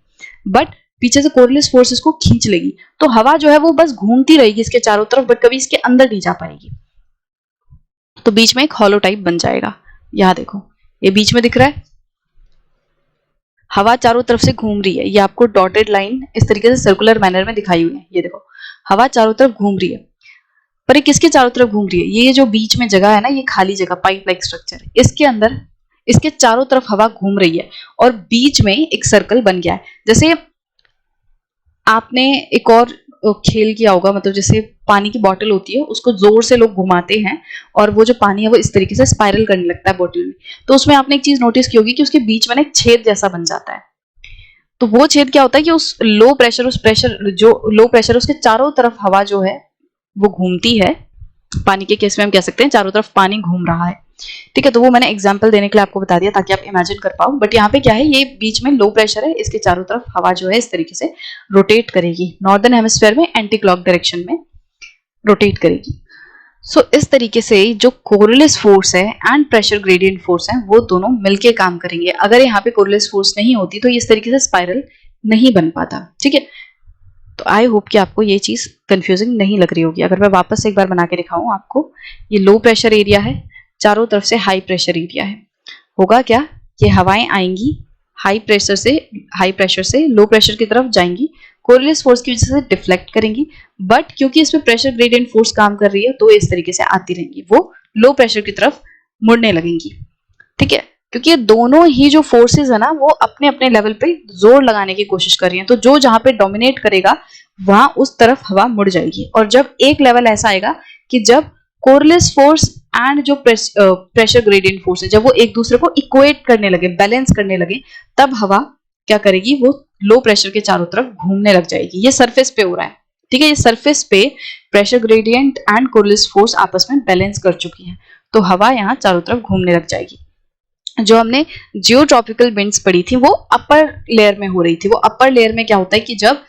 बट पीछे से कोरलेस फोर्स इसको खींच लेगी, तो हवा जो है वो बस घूमती रहेगी इसके चारों तरफ, बट कभी इसके अंदर नहीं जा पाएगी। तो बीच में एक हॉलो टाइप बन जाएगा। यहाँ देखो, ये बीच में दिख रहा है, हवा चारों तरफ से घूम रही है, ये आपको डॉटेड लाइन इस तरीके से सर्कुलर मैनर में दिखाई हुई है। ये देखो, हवा चारों तरफ घूम रही है, पर ये किसके चारों तरफ घूम रही है? ये जो बीच में जगह है ना, ये खाली जगह, पाइप लाइक स्ट्रक्चर, इसके अंदर, इसके चारों तरफ हवा घूम रही है, और बीच में एक सर्कल बन गया है। जैसे आपने एक और खेल किया होगा, मतलब जैसे पानी की बोतल होती है, उसको जोर से लोग घुमाते हैं और वो जो पानी है वो इस तरीके से स्पाइरल करने लगता है बोतल में। तो उसमें आपने एक चीज नोटिस की होगी कि उसके बीच में एक छेद जैसा बन जाता है। तो वो छेद क्या होता है कि उस लो प्रेशर, जो लो प्रेशर उसके चारों तरफ हवा जो है वो घूमती है। पानी के केस में हम कह सकते हैं चारों तरफ पानी घूम रहा है, ठीक है। तो वो मैंने एग्जांपल देने के लिए आपको बता दिया ताकि आप इमेजिन कर पाओ। बट यहाँ पे क्या है, ये बीच में लो प्रेशर है, इसके चारों तरफ हवा जो है इस तरीके से रोटेट करेगी, नॉर्दर्न हेमिस्फीयर में एंटी क्लॉक डायरेक्शन में रोटेट करेगी। सो इस तरीके से जो कोरिलेस फोर्स है एंड प्रेशर ग्रेडियंट फोर्स है वो दोनों मिलके काम करेंगे। अगर यहाँ पे कोरिलेस फोर्स नहीं होती तो इस तरीके से स्पाइरल नहीं बन पाता, ठीक है। तो आई होप कि आपको ये चीज कंफ्यूजिंग नहीं लग रही होगी। अगर मैं वापस एक बार बना के दिखाऊं आपको, ये लो प्रेशर एरिया है, चारों तरफ से हाई प्रेशर एरिया है। होगा क्या, ये हवाएं आएंगी हाई प्रेशर से लो प्रेशर की तरफ जाएंगी, कोरिलेस फोर्स की वजह से डिफ्लेक्ट करेंगी, बट क्योंकि इसमें प्रेशर ग्रेडियंट फोर्स काम कर रही है तो इस तरीके से आती रहेंगी, वो लो प्रेशर की तरफ मुड़ने लगेंगी, ठीक है। क्योंकि ये दोनों ही जो फोर्सेस है ना वो अपने अपने लेवल पे जोर लगाने की कोशिश कर रही हैं, तो जो जहां पे डोमिनेट करेगा वहां उस तरफ हवा मुड़ जाएगी। और जब एक लेवल ऐसा आएगा कि जब कोरिलेस फोर्स एंड जो प्रेशर ग्रेडियंट फोर्स है, जब वो एक दूसरे को इक्वेट करने लगे, बैलेंस करने लगे, तब हवा क्या करेगी, वो लो प्रेशर के चारों तरफ घूमने लग जाएगी। ये सरफेस पे हो रहा है, ठीक है। ये सरफेस पे प्रेशर ग्रेडियंट एंड कोरिलेस फोर्स आपस में बैलेंस कर चुकी है, तो हवा यहाँ चारों तरफ घूमने लग जाएगी। जो हमने जियोट्रॉपिकल विंड्स पढ़ी थी वो अपर लेयर में हो रही थी। वो अपर लेयर में क्या होता है कि जब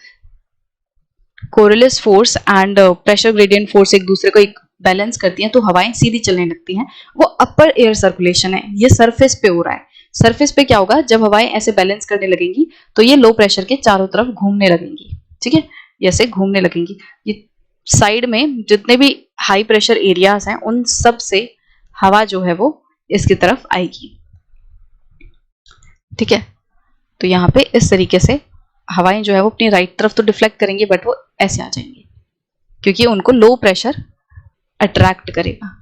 Coriolis force and pressure gradient force एक दूसरे को बैलेंस करती हैं तो हवाएं सीधी चलने लगती हैं, वो अपर एयर सर्कुलेशन है। ये सरफेस पे हो रहा है। सरफेस पे क्या होगा, जब हवाएं ऐसे बैलेंस करने लगेंगी तो ये लो प्रेशर के चारों तरफ घूमने लगेंगी, ठीक है, ऐसे घूमने लगेंगी। ये साइड में जितने भी हाई प्रेशर एरियाज हैं उन सब से हवा जो है वो इसकी तरफ आएगी, ठीक है। तो यहाँ पे इस तरीके से हवाएं जो है वो अपनी राइट तरफ तो डिफ्लेक्ट करेंगी, बट वो ऐसे आ जाएंगी क्योंकि उनको लो प्रेशर अट्रैक्ट करेगा।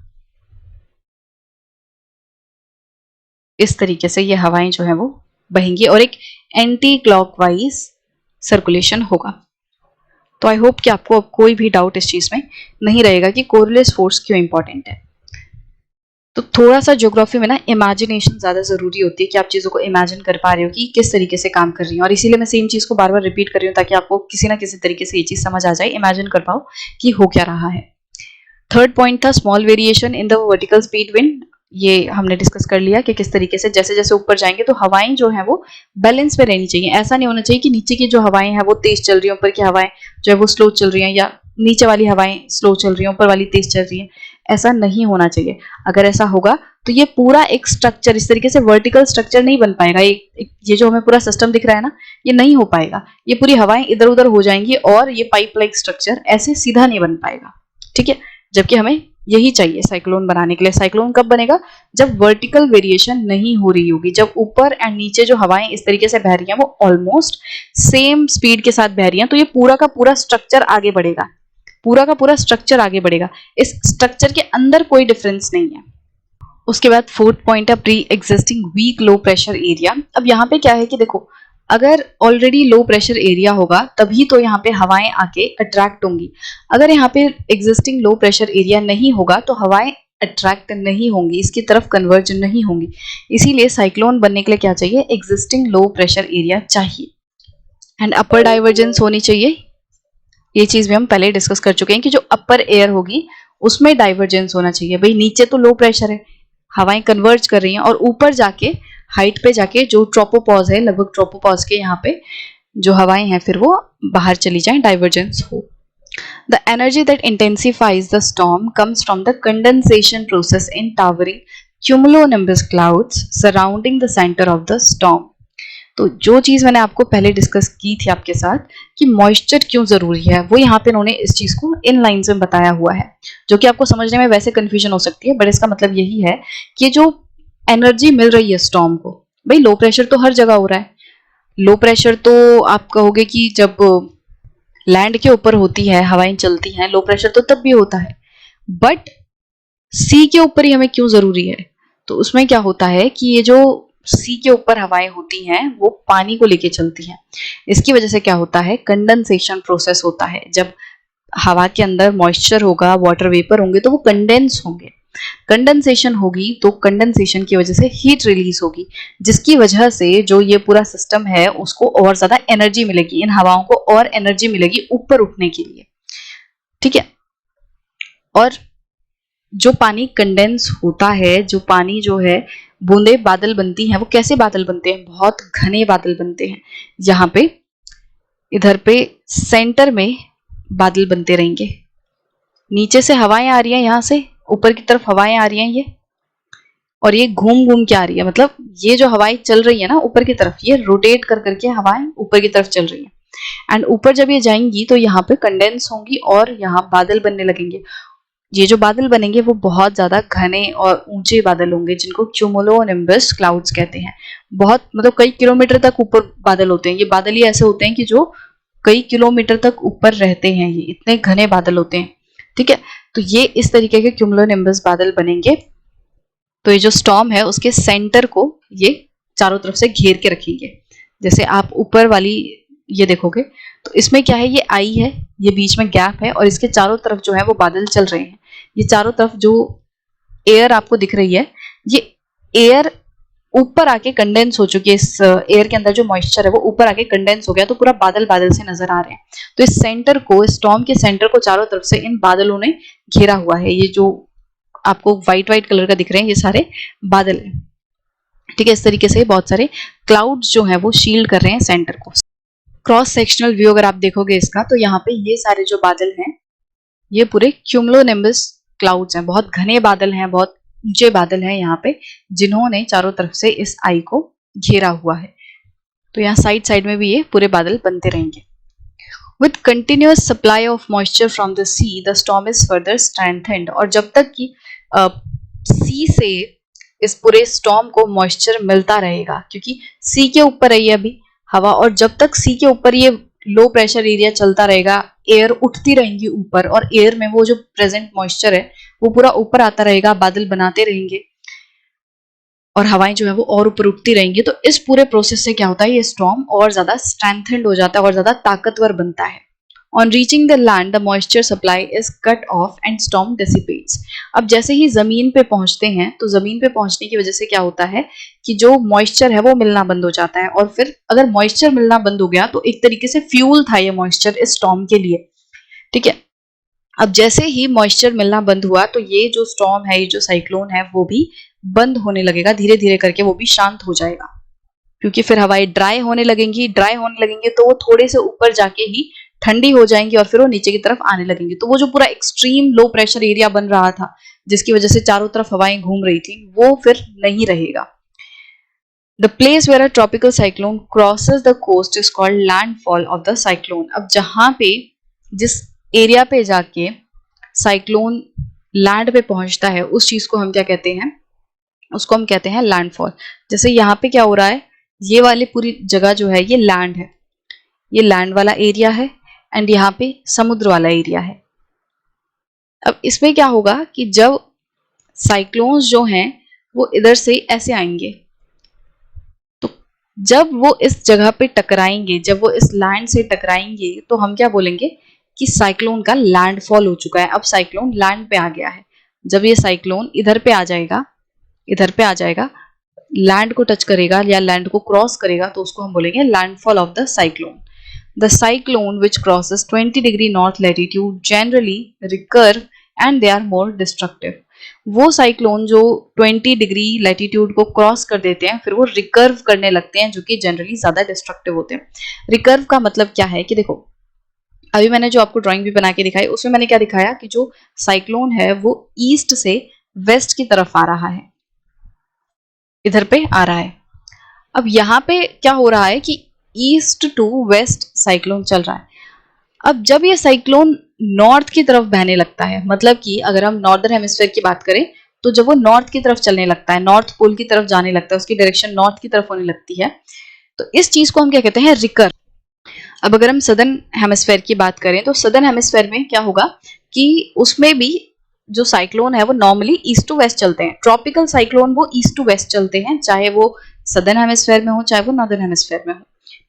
इस तरीके से ये हवाएं जो है वो बहेंगी और एक एंटी क्लॉकवाइज सर्कुलेशन होगा। तो आई होप कि आपको अब कोई भी डाउट इस चीज में नहीं रहेगा कि कोरिलेस फोर्स क्यों इंपॉर्टेंट है। तो थोड़ा सा ज्योग्राफी में ना इमेजिनेशन ज्यादा जरूरी होती है कि आप चीजों को इमेजिन कर पा रहे हो कि किस तरीके से काम कर रही है, और इसीलिए मैं सेम चीज को बार बार रिपीट कर रही हूँ ताकि आपको किसी ना किसी तरीके से ये चीज समझ आ जाए, इमेजिन कर पाओ कि हो क्या रहा है। थर्ड पॉइंट था small variation in the vertical speed wind. ये हमने डिस्कस कर लिया कि किस तरीके से जैसे जैसे ऊपर जाएंगे तो हवाएं जो है वो बैलेंस में रहनी चाहिए। ऐसा नहीं होना चाहिए कि नीचे की जो हवाएं हैं वो तेज चल रही है, ऊपर की हवाएं जो है वो स्लो चल रही हैं, या नीचे वाली हवाएं स्लो चल रही हैं, ऊपर वाली तेज चल रही हैं, ऐसा नहीं होना चाहिए। अगर ऐसा होगा तो ये पूरा एक स्ट्रक्चर इस तरीके से वर्टिकल स्ट्रक्चर नहीं बन पाएगा। ये जो हमें पूरा सिस्टम दिख रहा है ना, ये नहीं हो पाएगा। ये पूरी हवाएं इधर उधर हो जाएंगी और ये पाइप लाइक स्ट्रक्चर ऐसे सीधा नहीं बन पाएगा, ठीक है। जबकि हमें यही चाहिए साइक्लोन बनाने के लिए। साइक्लोन कब बनेगा? जब वर्टिकल वेरिएशन नहीं हो रही होगी, जब ऊपर एंड नीचे जो हवाएं इस तरीके से बह रही हैं वो ऑलमोस्ट सेम स्पीड के साथ बह रही हैं, तो ये पूरा का पूरा स्ट्रक्चर आगे बढ़ेगा, पूरा का पूरा स्ट्रक्चर आगे बढ़ेगा। इस स्ट्रक्चर के अंदर कोई डिफरेंस नहीं है। उसके बाद फोर्थ पॉइंट है pre existing weak low pressure area. अब यहाँ पे क्या है कि देखो, अगर ऑलरेडी लो प्रेशर एरिया होगा तभी तो यहाँ पे हवाएं आके अट्रैक्ट होंगी। अगर यहाँ पे एग्जिस्टिंग लो प्रेशर एरिया नहीं होगा तो हवाएं अट्रैक्ट नहीं होंगी, इसकी तरफ कन्वर्ज नहीं होंगी। इसीलिए साइक्लोन बनने के लिए क्या चाहिए? एग्जिस्टिंग लो प्रेशर एरिया चाहिए एंड अपर डाइवर्जेंस होनी चाहिए। ये चीज भी हम पहले डिस्कस कर चुके हैं कि जो अपर एयर होगी उसमें डाइवर्जेंस होना चाहिए। भाई नीचे तो लो प्रेशर है, हवाएं कन्वर्ज कर रही हैं और ऊपर जाके हाइट पे जाके जो ट्रोपोपॉज है, लगभग ट्रोपोपॉज के यहाँ पे जो हवाएं हैं फिर वो बाहर चली जाएं, डाइवर्जेंस हो। The energy that intensifies the storm comes from the condensation process in towering cumulonimbus clouds surrounding the center of the storm. तो जो चीज मैंने आपको पहले डिस्कस की थी आपके साथ कि मॉइस्चर क्यों जरूरी है, वो यहाँ पे उन्होंने इस चीज को इन लाइंस में बताया हुआ है, जो कि आपको समझने में वैसे कंफ्यूजन हो सकती है, बट इसका मतलब यही है कि जो एनर्जी मिल रही है स्टॉर्म को, भाई लो प्रेशर तो हर जगह हो रहा है। लो प्रेशर तो आप कहोगे कि जब लैंड के ऊपर होती है, हवाएं चलती हैं, लो प्रेशर तो तब भी होता है, बट सी के ऊपर ही हमें क्यों जरूरी है? तो उसमें क्या होता है कि ये जो सी के ऊपर हवाएं होती हैं वो पानी को लेके चलती हैं। इसकी वजह से क्या होता है? कंडेंसेशन प्रोसेस होता है। जब हवा के अंदर मॉइस्चर होगा, वाटर वेपर होंगे तो वो कंडेंस होंगे। कंडेंसेशन होगी तो कंडेंसेशन की वजह से हीट रिलीज होगी, जिसकी वजह से जो ये पूरा सिस्टम है उसको और ज्यादा एनर्जी मिलेगी, इन हवाओं को और एनर्जी मिलेगी ऊपर उठने के लिए, ठीक है। और जो पानी कंडेंस होता है, जो पानी जो है, बूंदे बादल बनती हैं, वो कैसे बादल बनते हैं? बहुत घने बादल बनते हैं। यहाँ पे इधर पे सेंटर में बादल बनते रहेंगे, नीचे से हवाएं आ रही हैं, यहाँ से ऊपर की तरफ हवाएं आ रही हैं ये, और ये घूम घूम के आ रही है, मतलब ये जो हवाएं चल रही है ना ऊपर की तरफ, ये रोटेट कर करके हवाएं ऊपर की तरफ चल रही हैं। एंड ऊपर जब ये जाएंगी तो यहाँ पे कंडेंस होंगी और यहाँ बादल बनने लगेंगे। ये जो बादल बनेंगे वो बहुत ज्यादा घने और ऊंचे बादल होंगे, जिनको क्यूमुलोनिम्बस क्लाउड्स कहते हैं। बहुत मतलब कई किलोमीटर तक ऊपर बादल होते हैं। ये बादल ही ऐसे होते हैं कि जो कई किलोमीटर तक ऊपर रहते हैं, ये इतने घने बादल होते हैं, ठीक है। तो ये इस तरीके के क्यूमुलोनिम्बस बादल बनेंगे। तो ये जो स्टॉर्म है उसके सेंटर को ये चारों तरफ से घेर के रखेंगे। जैसे आप ऊपर वाली ये देखोगे तो इसमें क्या है, ये आई है, ये बीच में गैप है और इसके चारों तरफ जो है वो बादल चल रहे हैं। ये चारों तरफ जो एयर आपको दिख रही है, ये एयर ऊपर आके कंडेंस हो चुकी है। इस एयर के अंदर जो मॉइस्चर है वो ऊपर आके कंडेंस हो गया, तो पूरा बादल बादल से नजर आ रहे हैं। तो इस सेंटर को, स्टॉर्म के सेंटर को चारों तरफ से इन बादलों ने घेरा हुआ है। ये जो आपको व्हाइट व्हाइट कलर का दिख रहे हैं ये सारे बादल हैं, ठीक है। इस तरीके से बहुत सारे क्लाउड्स जो हैं वो शील्ड कर रहे हैं सेंटर को। क्रॉस सेक्शनल व्यू अगर आप देखोगे इसका, तो यहाँ पे ये सारे जो बादल हैं ये पूरे क्यूमुलोनिम्बस क्लाउड्स हैं। बहुत घने बादल हैं, बहुत ऊंचे बादल हैं यहाँ पे, जिन्होंने चारों तरफ से इस आई को घेरा हुआ है। तो यहाँ साइड साइड में भी ये पूरे बादल बनते रहेंगे। With continuous supply of moisture from the sea, the storm is further strengthened. और जब तक कि सी से इस पूरे स्टॉर्म को मॉइस्चर मिलता रहेगा, क्योंकि सी के ऊपर है ये अभी हवा, और जब तक सी के ऊपर ये लो प्रेशर एरिया चलता रहेगा, एयर उठती रहेंगी ऊपर, और एयर में वो जो प्रेजेंट मॉइस्चर है वो पूरा ऊपर आता रहेगा, बादल बनाते रहेंगे और हवाएं जो है वो और ऊपर उठती रहेंगी। तो इस पूरे प्रोसेस से क्या होता है, ये स्टॉर्म और ज्यादा स्ट्रेंथेंड हो जाता है और ज्यादा ताकतवर बनता है। On reaching the land, the moisture supply is cut off and storm dissipates. अब जैसे ही जमीन पे पहुंचते हैं तो जमीन पे पहुंचने की वजह से क्या होता है कि जो मॉइस्चर है वो मिलना बंद हो जाता है, और फिर अगर मॉइस्चर मिलना बंद हो गया तो एक तरीके से फ्यूल था ये मॉइस्चर इस स्टॉर्म के लिए, ठीक है। अब जैसे ही मॉइस्चर मिलना बंद हुआ तो ये जो स्टॉर्म है, ये जो साइक्लोन है, वो भी बंद होने लगेगा, धीरे धीरे करके वो भी शांत हो जाएगा, क्योंकि फिर हवाएं ड्राई होने लगेंगी। ड्राई होने लगेंगे तो वो थोड़े से ऊपर जाके ही ठंडी हो जाएंगी और फिर वो नीचे की तरफ आने लगेंगी। तो वो जो पूरा एक्सट्रीम लो प्रेशर एरिया बन रहा था जिसकी वजह से चारों तरफ हवाएं घूम रही थी, वो फिर नहीं रहेगा। The place where a tropical cyclone crosses the coast is called landfall of the cyclone। अब जहां पे, जिस एरिया पे जाके साइक्लोन लैंड पे पहुंचता है, उस चीज को हम क्या कहते हैं, उसको हम कहते हैं लैंडफॉल। जैसे यहाँ पे क्या हो रहा है, ये वाली पूरी जगह जो है ये लैंड है, ये लैंड वाला एरिया है, एंड यहाँ पे समुद्र वाला एरिया है। अब इसमें क्या होगा कि जब साइक्लोन्स जो हैं वो इधर से ऐसे आएंगे, तो जब वो इस जगह पे टकराएंगे, जब वो इस लैंड से टकराएंगे, तो हम क्या बोलेंगे कि साइक्लोन का लैंडफॉल हो चुका है, अब साइक्लोन लैंड पे आ गया है। जब ये साइक्लोन इधर पे आ जाएगा, इधर पे आ जाएगा, लैंड को टच करेगा या लैंड को क्रॉस करेगा, तो उसको हम बोलेंगे landfall of the cyclone. The cyclone which crosses 20 degree north latitude generally recurve and they are more destructive. वो साइक्लोन जो 20 डिग्री लैटिट्यूड को क्रॉस कर देते हैं, फिर वो रिकर्व करने लगते हैं, जो कि जनरली ज्यादा डिस्ट्रक्टिव होते हैं। रिकर्व का मतलब क्या है कि देखो, अभी मैंने जो आपको ड्राइंग भी बना के दिखाई, उसमें मैंने क्या दिखाया कि जो साइक्लोन है वो ईस्ट से वेस्ट की तरफ आ रहा है, इधर पे आ रहा है। अब यहाँ पे क्या हो रहा है कि ईस्ट टू वेस्ट साइक्लोन चल रहा है। अब जब ये साइक्लोन नॉर्थ की तरफ बहने लगता है, मतलब कि अगर हम नॉर्दर्न हेमिस्फीयर की बात करें, तो जब वो नॉर्थ की तरफ चलने लगता है, नॉर्थ पोल की तरफ जाने लगता है, उसकी डायरेक्शन नॉर्थ की तरफ होने लगती है, तो इस चीज को हम क्या कहते हैं, रिकर। अब अगर हम सदर्न हेमिस्फीयर की बात करें, तो सदर्न हेमिस्फीयर में क्या होगा कि उसमें भी जो साइक्लोन है वो नॉर्मली ईस्ट टू वेस्ट चलते हैं। ट्रॉपिकल साइक्लोन वो ईस्ट टू वेस्ट चलते हैं, चाहे वो सदर्न हेमिस्फीयर में हो चाहे वो नॉर्दर्न हेमिस्फीयर में हो,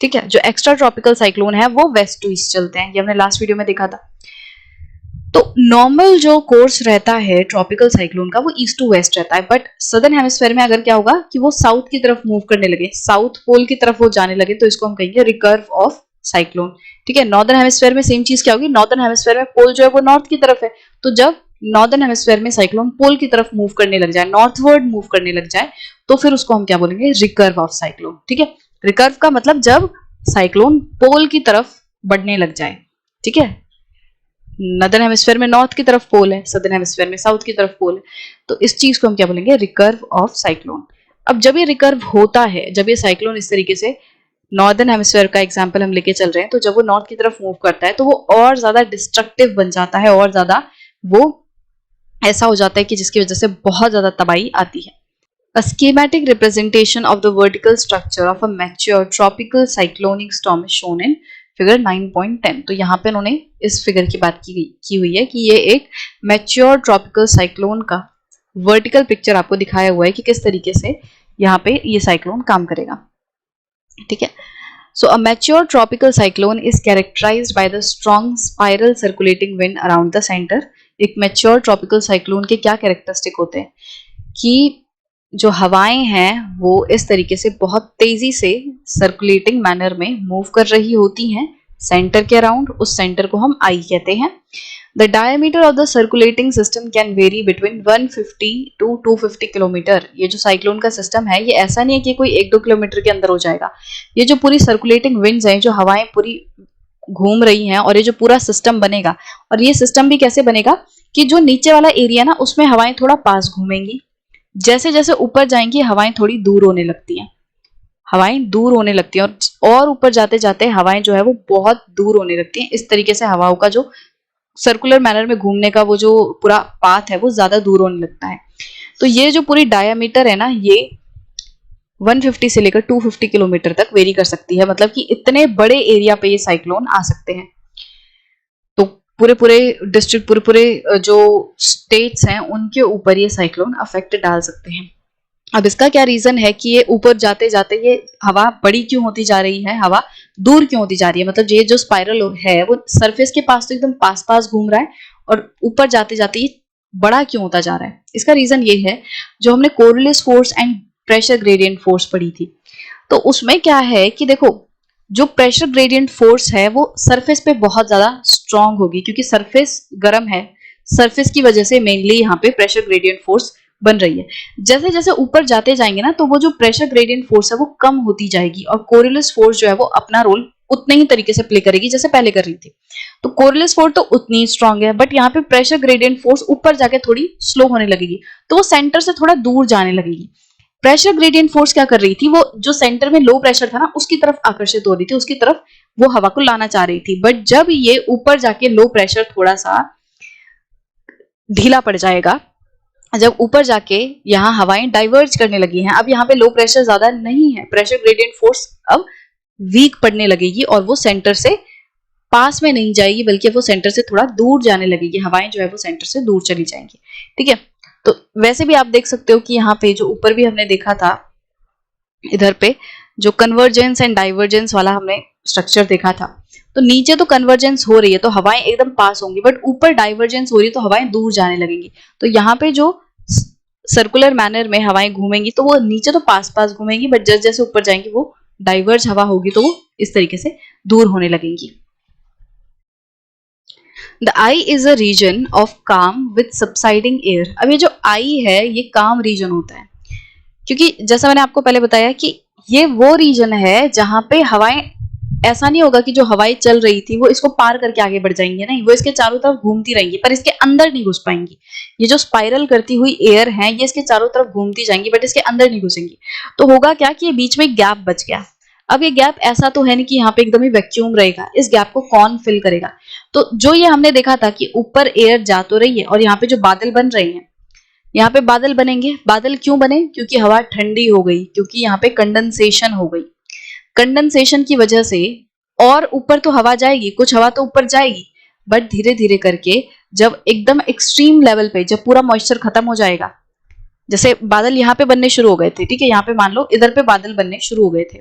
ठीक है। जो एक्स्ट्रा ट्रॉपिकल साइक्लोन है वो वेस्ट टू ईस्ट चलते हैं, ये हमने लास्ट वीडियो में देखा था। तो नॉर्मल जो कोर्स रहता है ट्रॉपिकल साइक्लोन का वो ईस्ट टू वेस्ट रहता है, बट सदर्न हेमिस्फीयर में अगर क्या होगा कि वो साउथ की तरफ मूव करने लगे, साउथ पोल की तरफ वो जाने लगे, तो इसको हम कहेंगे रिकर्व ऑफ साइक्लोन, ठीक है। नॉर्दर्न हेमिस्फीयर में सेम चीज क्या होगी, नॉर्दर्न हेमिस्फीयर में पोल जो है वो नॉर्थ की तरफ है, तो जब नॉर्दर्न हेमिस्फीयर में साइक्लोन पोल की तरफ मूव करने लग जाए, नॉर्थवर्ड मूव करने लग जाए, तो फिर उसको हम क्या बोलेंगे, रिकर्व ऑफ साइक्लोन, ठीक है। रिकर्व का मतलब जब साइक्लोन पोल की तरफ बढ़ने लग जाए, ठीक है। नॉर्दर्न हेमिस्फीयर में नॉर्थ की तरफ पोल है, सदर्न हेमिस्फीयर में साउथ की तरफ पोल है, तो इस चीज को हम क्या बोलेंगे, रिकर्व ऑफ साइक्लोन। अब जब ये रिकर्व होता है, जब ये साइक्लोन इस तरीके से, नॉर्दर्न हेमिस्फीयर का एग्जांपल हम लेके चल रहे हैं, तो जब वो नॉर्थ की तरफ मूव करता है तो वो और ज्यादा डिस्ट्रक्टिव बन जाता है, और ज्यादा वो ऐसा हो जाता है कि जिसकी वजह से बहुत ज्यादा तबाही आती है। A schematic representation of the vertical structure of a mature tropical cyclonic storm is shown in figure 9.10। तो यहाँ पे उन्होंने इस फिगर की बात की हुई है कि ये एक मैच्योर ट्रॉपिकल साइक्लोन का वर्टिकल पिक्चर आपको दिखाया हुआ है कि किस तरीके से यहाँ पे ये साइक्लोन काम करेगा, ठीक है। So a mature tropical cyclone is characterized by the strong spiral circulating wind around the center। एक mature tropical cyclone के क्या कैरेक्टरिस्टिक होते हैं कि जो हवाएं हैं वो इस तरीके से बहुत तेजी से सर्कुलेटिंग मैनर में मूव कर रही होती हैं सेंटर के अराउंड, उस सेंटर को हम आई कहते हैं। The diameter of the circulating system can vary between 150 to 250 kilometre. ये जो साइक्लोन का सिस्टम है ये ऐसा नहीं है कि कोई 1-2 किलोमीटर के अंदर हो जाएगा। ये जो पूरी सर्कुलेटिंग विंड्स हैं, जो हवाएं पूरी घूम रही हैं, और ये जो पूरा सिस्टम बनेगा, और ये सिस्टम भी कैसे बनेगा कि जो नीचे वाला एरिया ना उसमें हवाएं थोड़ा पास घूमेंगी, जैसे जैसे ऊपर जाएंगी हवाएं थोड़ी दूर होने लगती हैं, हवाएं दूर होने लगती हैं, और ऊपर जाते जाते हवाएं जो है वो बहुत दूर होने लगती हैं। इस तरीके से हवाओं का जो सर्कुलर मैनर में घूमने का वो जो पूरा पाथ है वो ज्यादा दूर होने लगता है। तो ये जो पूरी डायमीटर है ना, ये 150 से लेकर 250 किलोमीटर तक वेरी कर सकती है, मतलब कि इतने बड़े एरिया पे ये साइक्लोन आ सकते हैं। तो पूरे पूरे डिस्ट्रिक्ट, पूरे पूरे जो स्टेट्स हैं उनके ऊपर ये साइक्लोन अफेक्ट डाल सकते हैं। अब इसका क्या रीजन है कि ये ऊपर जाते जाते ये हवा बड़ी क्यों होती जा रही है, हवा दूर क्यों होती जा रही है, मतलब ये जो स्पाइरल है वो सरफेस के पास तो एकदम पास पास घूम रहा है, और ऊपर जाते जाते ये बड़ा क्यों होता जा रहा है। इसका रीजन ये है, जो हमने Coriolis force and pressure gradient force पढ़ी थी, तो उसमें क्या है कि देखो जो प्रेशर ग्रेडियंट फोर्स है वो सरफेस पे बहुत ज्यादा स्ट्रांग होगी, क्योंकि सरफेस गर्म है, सरफेस की वजह से मेनली यहाँ पे प्रेशर ग्रेडियंट फोर्स बन रही है। जैसे जैसे ऊपर जाते जाएंगे ना, तो वो जो प्रेशर ग्रेडियंट फोर्स है वो कम होती जाएगी और कोरियोलिस फोर्स जो है वो अपना रोल उतने ही तरीके से प्ले करेगी जैसे पहले कर रही थी। तो कोरियोलिस फोर्स तो उतनी ही स्ट्रांग है, बट यहाँ पे प्रेशर ग्रेडियंट फोर्स ऊपर जाके थोड़ी स्लो होने लगेगी, तो वो सेंटर से थोड़ा दूर जाने लगेगी। प्रेशर ग्रेडियंट फोर्स क्या कर रही थी, वो जो सेंटर में लो प्रेशर था ना उसकी तरफ आकर्षित हो रही थी, उसकी तरफ वो हवा को लाना चाह रही थी। बट जब ये ऊपर जाके लो प्रेशर थोड़ा सा ढीला पड़ जाएगा, जब ऊपर जाके यहाँ हवाएं डाइवर्ज करने लगी हैं, अब यहाँ पे लो प्रेशर ज्यादा नहीं है, प्रेशर ग्रेडियंट फोर्स अब वीक पड़ने लगेगी और वो सेंटर से पास में नहीं जाएगी, बल्कि वो सेंटर से थोड़ा दूर जाने लगेगी, हवाएं जो है वो सेंटर से दूर चली जाएंगी। ठीक है, तो वैसे भी आप देख सकते हो कि यहाँ पे जो ऊपर भी हमने देखा था, इधर पे जो कन्वर्जेंस एंड डाइवर्जेंस वाला हमने स्ट्रक्चर देखा था, तो नीचे तो कन्वर्जेंस हो रही है तो हवाएं एकदम पास होंगी, बट ऊपर डाइवर्जेंस हो रही है तो हवाएं दूर जाने लगेंगी। तो यहाँ पे जो सर्कुलर मैनर में हवाएं घूमेंगी तो वो नीचे तो पास पास घूमेंगी, बट जैसे जैसे ऊपर जाएंगी वो डाइवर्ज हवा होगी तो वो इस तरीके से दूर होने लगेंगी। The eye is a region of calm with subsiding air. अब ये जो आई है ये काम रीजन होता है, क्योंकि जैसा मैंने आपको पहले बताया कि ये वो रीजन है जहां पे हवाएं, ऐसा नहीं होगा कि जो हवाएं चल रही थी वो इसको पार करके आगे बढ़ जाएंगी, नहीं, वो इसके चारों तरफ घूमती रहेंगी पर इसके अंदर नहीं घुस पाएंगी। ये जो स्पाइरल करती हुई एयर है ये इसके चारों तरफ घूमती जाएंगी बट इसके अंदर नहीं घुसेंगी। तो होगा क्या कि ये बीच में गैप बच गया। अब ये गैप ऐसा तो है नहीं कि यहाँ पे एकदम ही वैक्यूम रहेगा, इस गैप को कौन फिल करेगा? तो जो ये हमने देखा था कि ऊपर एयर जा तो रही है और यहाँ पे जो बादल बन रहे हैं, यहाँ पे बादल बनेंगे। बादल क्यों बने? क्योंकि हवा ठंडी हो गई, क्योंकि यहाँ पे कंडेंसेशन हो गई। कंडेंसेशन की वजह से और ऊपर तो हवा जाएगी, कुछ हवा तो ऊपर जाएगी, बट धीरे धीरे करके जब एकदम एक्सट्रीम लेवल पे जब पूरा मॉइस्चर खत्म हो जाएगा, जैसे बादल यहाँ पे बनने शुरू हो गए थे, ठीक है, यहाँ पे मान लो इधर पे बादल बनने शुरू हो गए थे,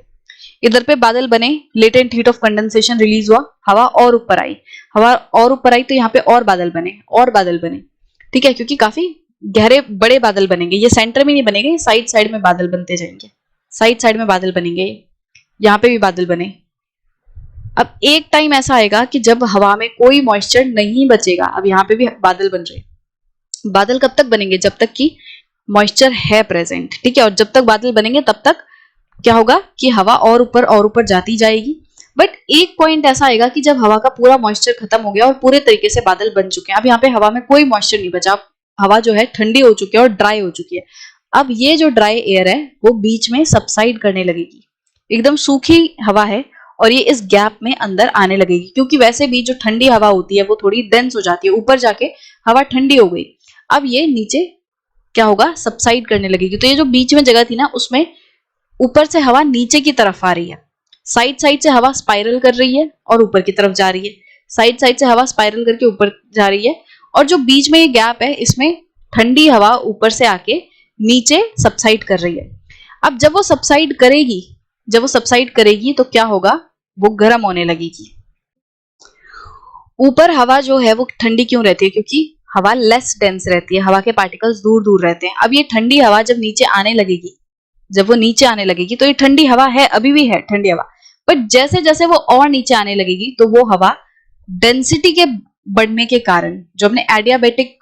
इधर पे बादल बने, latent heat of condensation release हुआ, हवा और ऊपर आई, हवा और ऊपर आई तो यहाँ पे और बादल बने, और बादल बने, ठीक है, क्योंकि काफी गहरे बड़े बादल बनेंगे, ये सेंटर में नहीं बनेंगे, साइड साइड में बादल बनते जाएंगे, साइड साइड में बादल बनेंगे, यहाँ पे भी बादल बने। अब एक टाइम ऐसा आएगा कि जब हवा में कोई मॉइस्चर नहीं बचेगा, अब यहाँ पे भी बादल बन रहे हैं। बादल कब तक बनेंगे? जब तक कि मॉइस्चर है प्रेजेंट, ठीक है, और जब तक बादल बनेंगे तब तक क्या होगा कि हवा और ऊपर जाती जाएगी। बट एक पॉइंट ऐसा आएगा कि जब हवा का पूरा मॉइस्चर खत्म हो गया और पूरे तरीके से बादल बन चुके हैं, अब यहाँ पे हवा में कोई मॉइस्चर नहीं बचा, हवा जो है ठंडी हो चुकी है और ड्राई हो चुकी है। अब ये जो ड्राई एयर है वो बीच में सबसाइड करने लगेगी, एकदम सूखी हवा है और ये इस गैप में अंदर आने लगेगी, क्योंकि वैसे भी जो ठंडी हवा होती है वो थोड़ी डेंस हो जाती है, ऊपर जाके हवा ठंडी हो गई, अब ये नीचे क्या होगा, सबसाइड करने लगेगी। तो ये जो बीच में जगह थी ना उसमें ऊपर से हवा नीचे की तरफ आ रही है, साइड साइड से हवा स्पाइरल कर रही है और ऊपर की तरफ जा रही है, साइड साइड से हवा स्पाइरल करके ऊपर जा रही है, और जो बीच में ये गैप है इसमें ठंडी हवा ऊपर से आके नीचे सबसाइड कर रही है। अब जब वो सबसाइड करेगी, जब वो सबसाइड करेगी तो क्या होगा, वो गर्म होने लगेगी। ऊपर हवा जो है वो ठंडी क्यों रहती है? क्योंकि हवा लेस डेंस रहती है, हवा के पार्टिकल्स दूर दूर रहते हैं। अब ये ठंडी हवा जब नीचे आने लगेगी, जब वो नीचे आने लगेगी तो ये ठंडी हवा है, अभी भी है ठंडी हवा, बट जैसे जैसे वो और नीचे आने लगेगी तो वो हवा डेंसिटी के बढ़ने के कारण, जो हमने एडियाबेटिक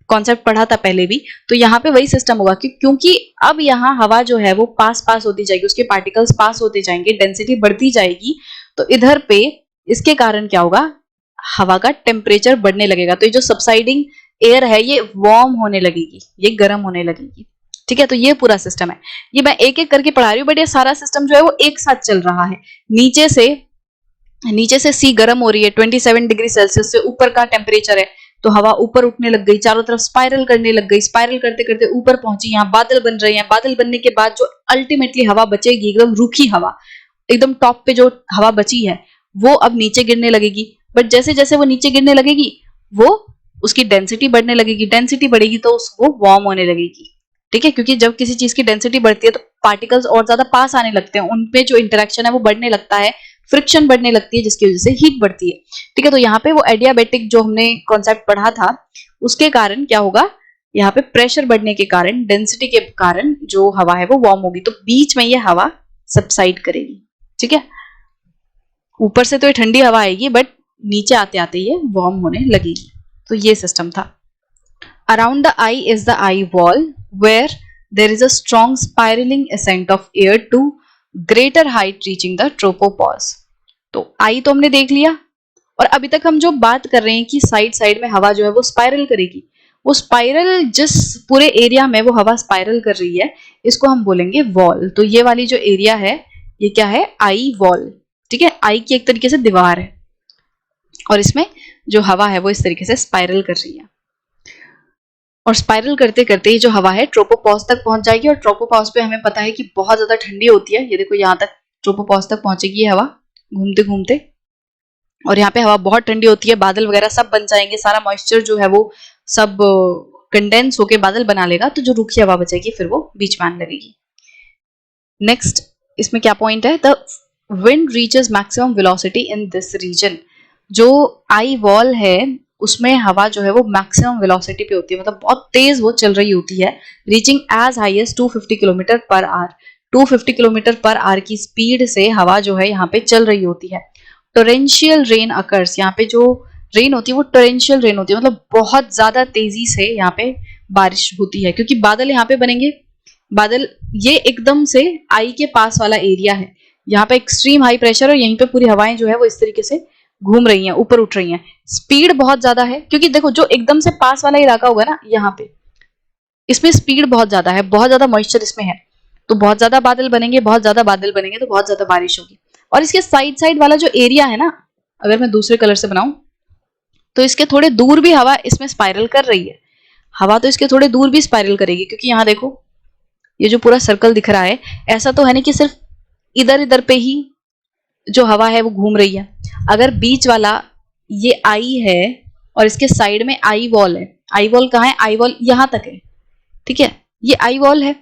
कॉन्सेप्ट पढ़ा था पहले भी, तो यहाँ पे वही सिस्टम होगा कि क्योंकि अब यहाँ हवा जो है वो पास पास होती जाएगी, उसके पार्टिकल्स पास होते जाएंगे, डेंसिटी बढ़ती जाएगी, तो इधर पे इसके कारण क्या होगा, हवा का टेम्परेचर बढ़ने लगेगा। तो ये जो सबसाइडिंग एयर है ये वार्म होने लगेगी, ये गर्म होने लगेगी, ठीक है। तो ये पूरा सिस्टम है, ये मैं एक एक करके पढ़ा रही हूँ, बट ये सारा सिस्टम जो है वो एक साथ चल रहा है। नीचे से सी गर्म हो रही है, 27 डिग्री सेल्सियस से ऊपर का टेम्परेचर है, तो हवा ऊपर उठने लग गई, चारों तरफ स्पाइरल करने लग गई, स्पाइरल करते करते ऊपर पहुंची, यहाँ बादल बन रहे हैं, बादल बनने के बाद जो अल्टीमेटली हवा बचेगी, एकदम रूखी हवा, एकदम टॉप पे जो हवा बची है वो अब नीचे गिरने लगेगी, बट जैसे जैसे वो नीचे गिरने लगेगी वो उसकी डेंसिटी बढ़ने लगेगी, डेंसिटी बढ़ेगी तो वो वार्म होने लगेगी, ठीक है, क्योंकि जब किसी चीज की डेंसिटी बढ़ती है तो पार्टिकल्स और ज्यादा पास आने लगते हैं, उनपे जो इंटरेक्शन है वो बढ़ने लगता है, फ्रिक्शन बढ़ने लगती है, जिसकी वजह से हीट बढ़ती है, ठीक है। तो यहाँ पे वो एडियाबेटिक जो हमने कॉन्सेप्ट पढ़ा था उसके कारण क्या होगा, यहाँ पे प्रेशर बढ़ने के कारण, डेंसिटी के कारण जो हवा है वो वार्म होगी, तो बीच में ये हवा सबसाइड करेगी, ठीक है। ऊपर से तो ये ठंडी हवा आएगी बट नीचे आते आते ये वार्म होने लगेगी, तो ये सिस्टम था। Around the eye is the eye wall, where there is a strong spiraling ascent of air to greater height reaching the tropopause. तो आई तो हमने देख लिया, और अभी तक हम जो बात कर रहे हैं कि साइड साइड में हवा जो है वो स्पाइरल करेगी, वो स्पाइरल जिस पूरे एरिया में वो हवा स्पाइरल कर रही है, इसको हम बोलेंगे वॉल। तो ये वाली जो एरिया है, ये क्या है? Eye wall. ठीक है, आई की एक तरीके से दीवार है, और इसमें जो हवा है वो इस तरीके से स्पाइरल कर रही है, और स्पाइरल करते करते ये जो हवा है ट्रोपोपॉज तक पहुंच जाएगी, और ट्रोपोपॉज पे हमें पता है कि बहुत ज्यादा ठंडी होती है। ये देखो यहाँ तक ट्रोपोपॉज तक पहुंचेगी ये हवा घूमते घूमते, और यहाँ पे हवा बहुत ठंडी होती है, बादल वगैरह सब बन जाएंगे, सारा मॉइस्चर जो है वो सब कंडेंस होके बादल बना लेगा, तो जो रूखी हवा बचेगी फिर वो बीच में आने लगेगी। नेक्स्ट इसमें क्या पॉइंट है? The wind reaches maximum velocity in this region. जो आई वॉल है उसमें हवा जो है वो मैक्सिमम वेलोसिटी पे होती है, मतलब बहुत तेज वो चल रही होती है, reaching as high as 250 kilometre per hour. 250 kilometre per hour की स्पीड से हवा जो है यहाँ पे चल रही होती है। टोरेंशियल रेन अकर्स, यहाँ पे जो रेन होती है वो टोरेंशियल रेन होती है, मतलब बहुत ज्यादा तेजी से यहाँ पे बारिश होती है, क्योंकि बादल यहाँ पे बनेंगे। बादल ये एकदम से आई के पास वाला एरिया है, यहाँ पे एक्सट्रीम हाई प्रेशर, और यहीं पे पूरी हवाएं जो है वो इस तरीके से घूम रही हैं, ऊपर उठ रही हैं, स्पीड बहुत ज्यादा है, क्योंकि देखो जो एकदम से पास वाला इलाका होगा ना, यहाँ पे इसमें स्पीड बहुत ज्यादा है, बहुत ज्यादा मॉइस्चर इसमें है, तो बहुत ज्यादा बादल बनेंगे, बहुत ज्यादा बादल बनेंगे तो बहुत ज्यादा बारिश होगी। और इसके साइड साइड वाला जो एरिया है ना, अगर मैं दूसरे कलर से बनाऊं, तो इसके थोड़े दूर भी हवा इसमें स्पाइरल कर रही है। हवा तो इसके थोड़े दूर भी स्पाइरल करेगी, क्योंकि यहाँ देखो ये जो पूरा सर्कल दिख रहा है, ऐसा तो है नहीं कि सिर्फ इधर इधर पे ही जो हवा है वो घूम रही है। अगर बीच वाला ये आई है और इसके साइड में आई वॉल है, आई वॉल कहाँ है? आई वॉल यहाँ तक है, ठीक है, ये आई वॉल है।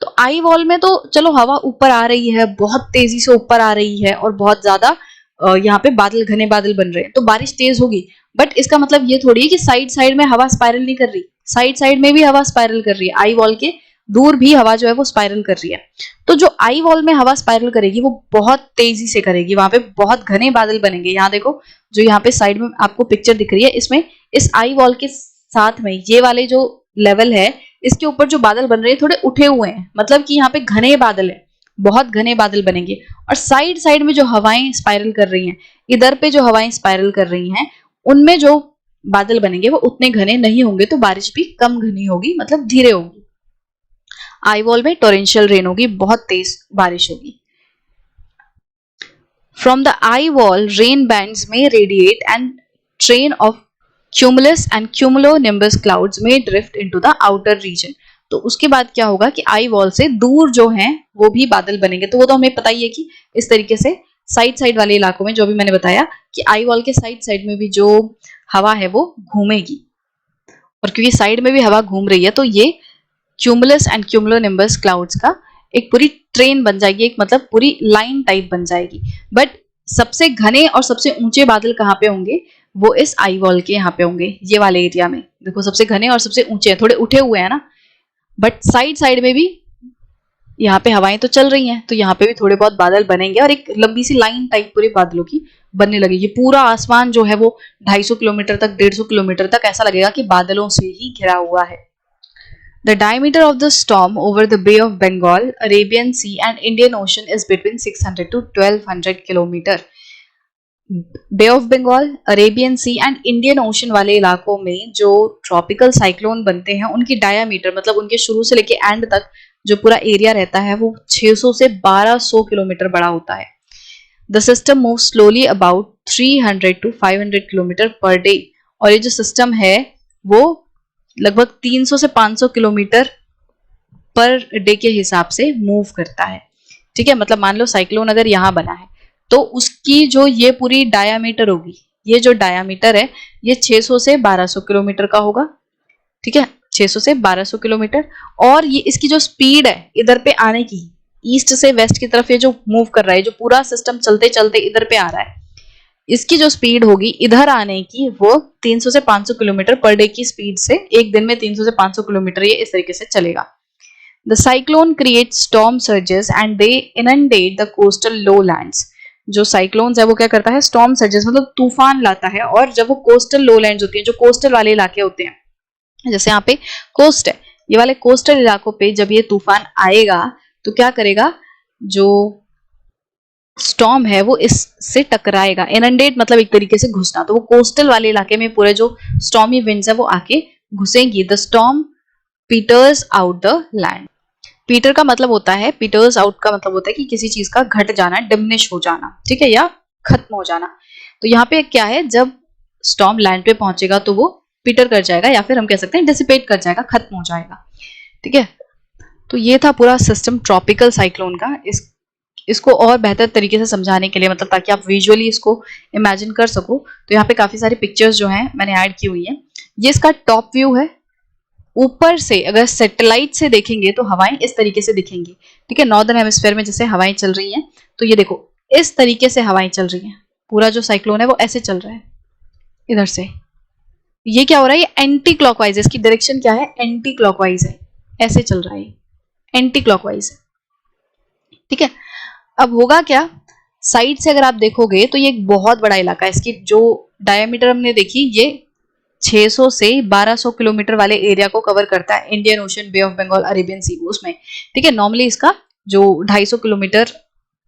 तो आई वॉल में तो चलो हवा ऊपर आ रही है, बहुत तेजी से ऊपर आ रही है, और बहुत ज्यादा यहाँ पे बादल, घने बादल बन रहे हैं, तो बारिश तेज होगी। बट इसका मतलब ये थोड़ी है कि साइड साइड में हवा स्पाइरल नहीं कर रही, साइड साइड में भी हवा स्पाइरल कर रही है, आई वॉल के दूर भी हवा जो है वो स्पाइरल कर रही है। तो जो आई वॉल में हवा स्पाइरल करेगी वो बहुत तेजी से करेगी, वहां पे बहुत घने बादल बनेंगे। यहाँ देखो जो यहाँ पे साइड में आपको पिक्चर दिख रही है, इसमें इस आई वॉल के साथ में ये वाले जो लेवल है, इसके ऊपर जो बादल बन रहे हैं थोड़े उठे हुए हैं, मतलब कि यहाँ पे घने बादल है, बहुत घने बादल बनेंगे। और साइड साइड में जो हवाएं स्पाइरल कर रही हैं, इधर पे जो हवाएं स्पाइरल कर रही हैं, उनमें जो बादल बनेंगे वो उतने घने नहीं होंगे, तो बारिश भी कम घनी होगी, मतलब धीरे होगी। आई वॉल में टोरेंशियल रेन होगी, बहुत तेज बारिश होगी। From the eye wall, rain bands may radiate and train of cumulus and cumulonimbus clouds may drift into the outer region. तो उसके बाद क्या होगा कि आई वॉल से दूर जो हैं वो भी बादल बनेंगे, तो वो तो हमें पता ही है कि इस तरीके से साइड साइड वाले इलाकों में, जो भी मैंने बताया कि आई वॉल के साइड साइड में भी जो हवा है वो घूमेगी, और क्योंकि साइड में भी हवा घूम रही है तो ये क्यूमुलस एंड क्यूमुलोनिम्बस क्लाउड्स का एक पूरी ट्रेन बन जाएगी, एक मतलब पूरी लाइन टाइप बन जाएगी। बट सबसे घने और सबसे ऊंचे बादल कहाँ पे होंगे? वो इस आई वॉल के यहाँ पे होंगे, ये वाले एरिया में। देखो सबसे घने और सबसे ऊंचे हैं, थोड़े उठे हुए हैं ना, बट साइड साइड में भी यहाँ पे हवाएं तो चल रही हैं, तो यहाँ पे भी थोड़े बहुत बादल बनेंगे, और एक लंबी सी लाइन टाइप पूरे बादलों की बनने लगेगी। पूरा आसमान जो है वो 250 किलोमीटर तक, 150 किलोमीटर तक ऐसा लगेगा कि बादलों से ही घिरा हुआ है। The diameter of the storm over the Bay of Bengal, Arabian Sea and Indian Ocean is between 600 to 1200 kilometre. Bay of Bengal, Arabian sea and Indian ocean वाले इलाकों में जो ट्रॉपिकल साइक्लोन बनते हैं, उनकी डायामीटर मतलब उनके शुरू से लेके एंड तक जो पूरा एरिया रहता है वो 600 से 1200 किलोमीटर बड़ा होता है। The system move slowly about 300 to 500 kilometre per day, और ये जो सिस्टम है वो लगभग 300 से 500 किलोमीटर पर डे के हिसाब से मूव करता है। ठीक है, मतलब मान लो साइक्लोन अगर यहाँ बना है तो उसकी जो ये पूरी डायामीटर होगी, ये जो डायामीटर है ये 600 से 1200 किलोमीटर का होगा। ठीक है, 600 से 1200 किलोमीटर। और ये इसकी जो स्पीड है इधर पे आने की, ईस्ट से वेस्ट की तरफ ये जो मूव कर रहा है, जो पूरा सिस्टम चलते चलते इधर पे आ रहा है, इसकी जो स्पीड होगी इधर आने की वो 300 से 500 किलोमीटर पर डे की स्पीड से, एक दिन में 300 से 500 किलोमीटर ये इस तरीके से चलेगा। The cyclone create storm surges and they inundate the coastal lowlands. जो साइक्लोन्स है वो क्या करता है? स्टॉर्म सर्जेस मतलब तूफान लाता है, और जब वो कोस्टल लोलैंड्स होती है, जो कोस्टल वाले इलाके होते हैं, जैसे यहाँ पे कोस्ट है, ये वाले कोस्टल इलाकों पे जब ये तूफान आएगा तो क्या करेगा, जो स्टॉर्म है वो इससे टकराएगा। इनंडेट मतलब एक तरीके से घुसना, तो वो कोस्टल वाले इलाके में पूरे जो स्टॉर्मी विंड्स है वो आके घुसेंगी। The storm peters out the land. Peter का मतलब होता है, पीटर्स आउट का मतलब होता है कि किसी चीज का घट जाना, डिमिनिश हो जाना, ठीक है, या खत्म हो जाना। तो यहाँ पे क्या है, जब स्टॉर्म लैंड पे पहुंचेगा तो वो पीटर कर जाएगा, या फिर हम कह सकते हैं डिसिपेट कर जाएगा, खत्म हो जाएगा, ठीक है। तो ये था पूरा सिस्टम ट्रॉपिकल साइक्लोन का। इसको और बेहतर तरीके से समझाने के लिए, मतलब ताकि आप विजुअली इसको इमेजिन कर सको, तो यहाँ पे काफी सारी पिक्चर्स जो हैं मैंने ऐड की हुई हैं। ये इसका टॉप व्यू है। ऊपर से अगर सैटेलाइट से देखेंगे तो हवाएं इस तरीके से दिखेंगी, ठीक है। नॉर्दर्न हेमिस्फीयर में जैसे हवाएं चल रही हैं, तो ये देखो इस तरीके से हवाएं चल रही हैं। पूरा जो साइक्लोन है वो ऐसे चल रहा है इधर से। ये क्या हो रहा है, ये एंटी क्लॉकवाइज है, इसकी डायरेक्शन क्या है, एंटी क्लॉकवाइज है, ऐसे चल रहा है, एंटी क्लॉकवाइज है, ठीक है। अब होगा क्या, साइड से अगर आप देखोगे तो ये एक बहुत बड़ा इलाका है। इसकी जो डायमीटर हमने देखी, ये 600 से 1200 किलोमीटर वाले एरिया को कवर करता है, Indian Ocean, Bay of Bengal, Arabian Sea उसमें, ठीक है। नॉर्मली इसका जो 250 किलोमीटर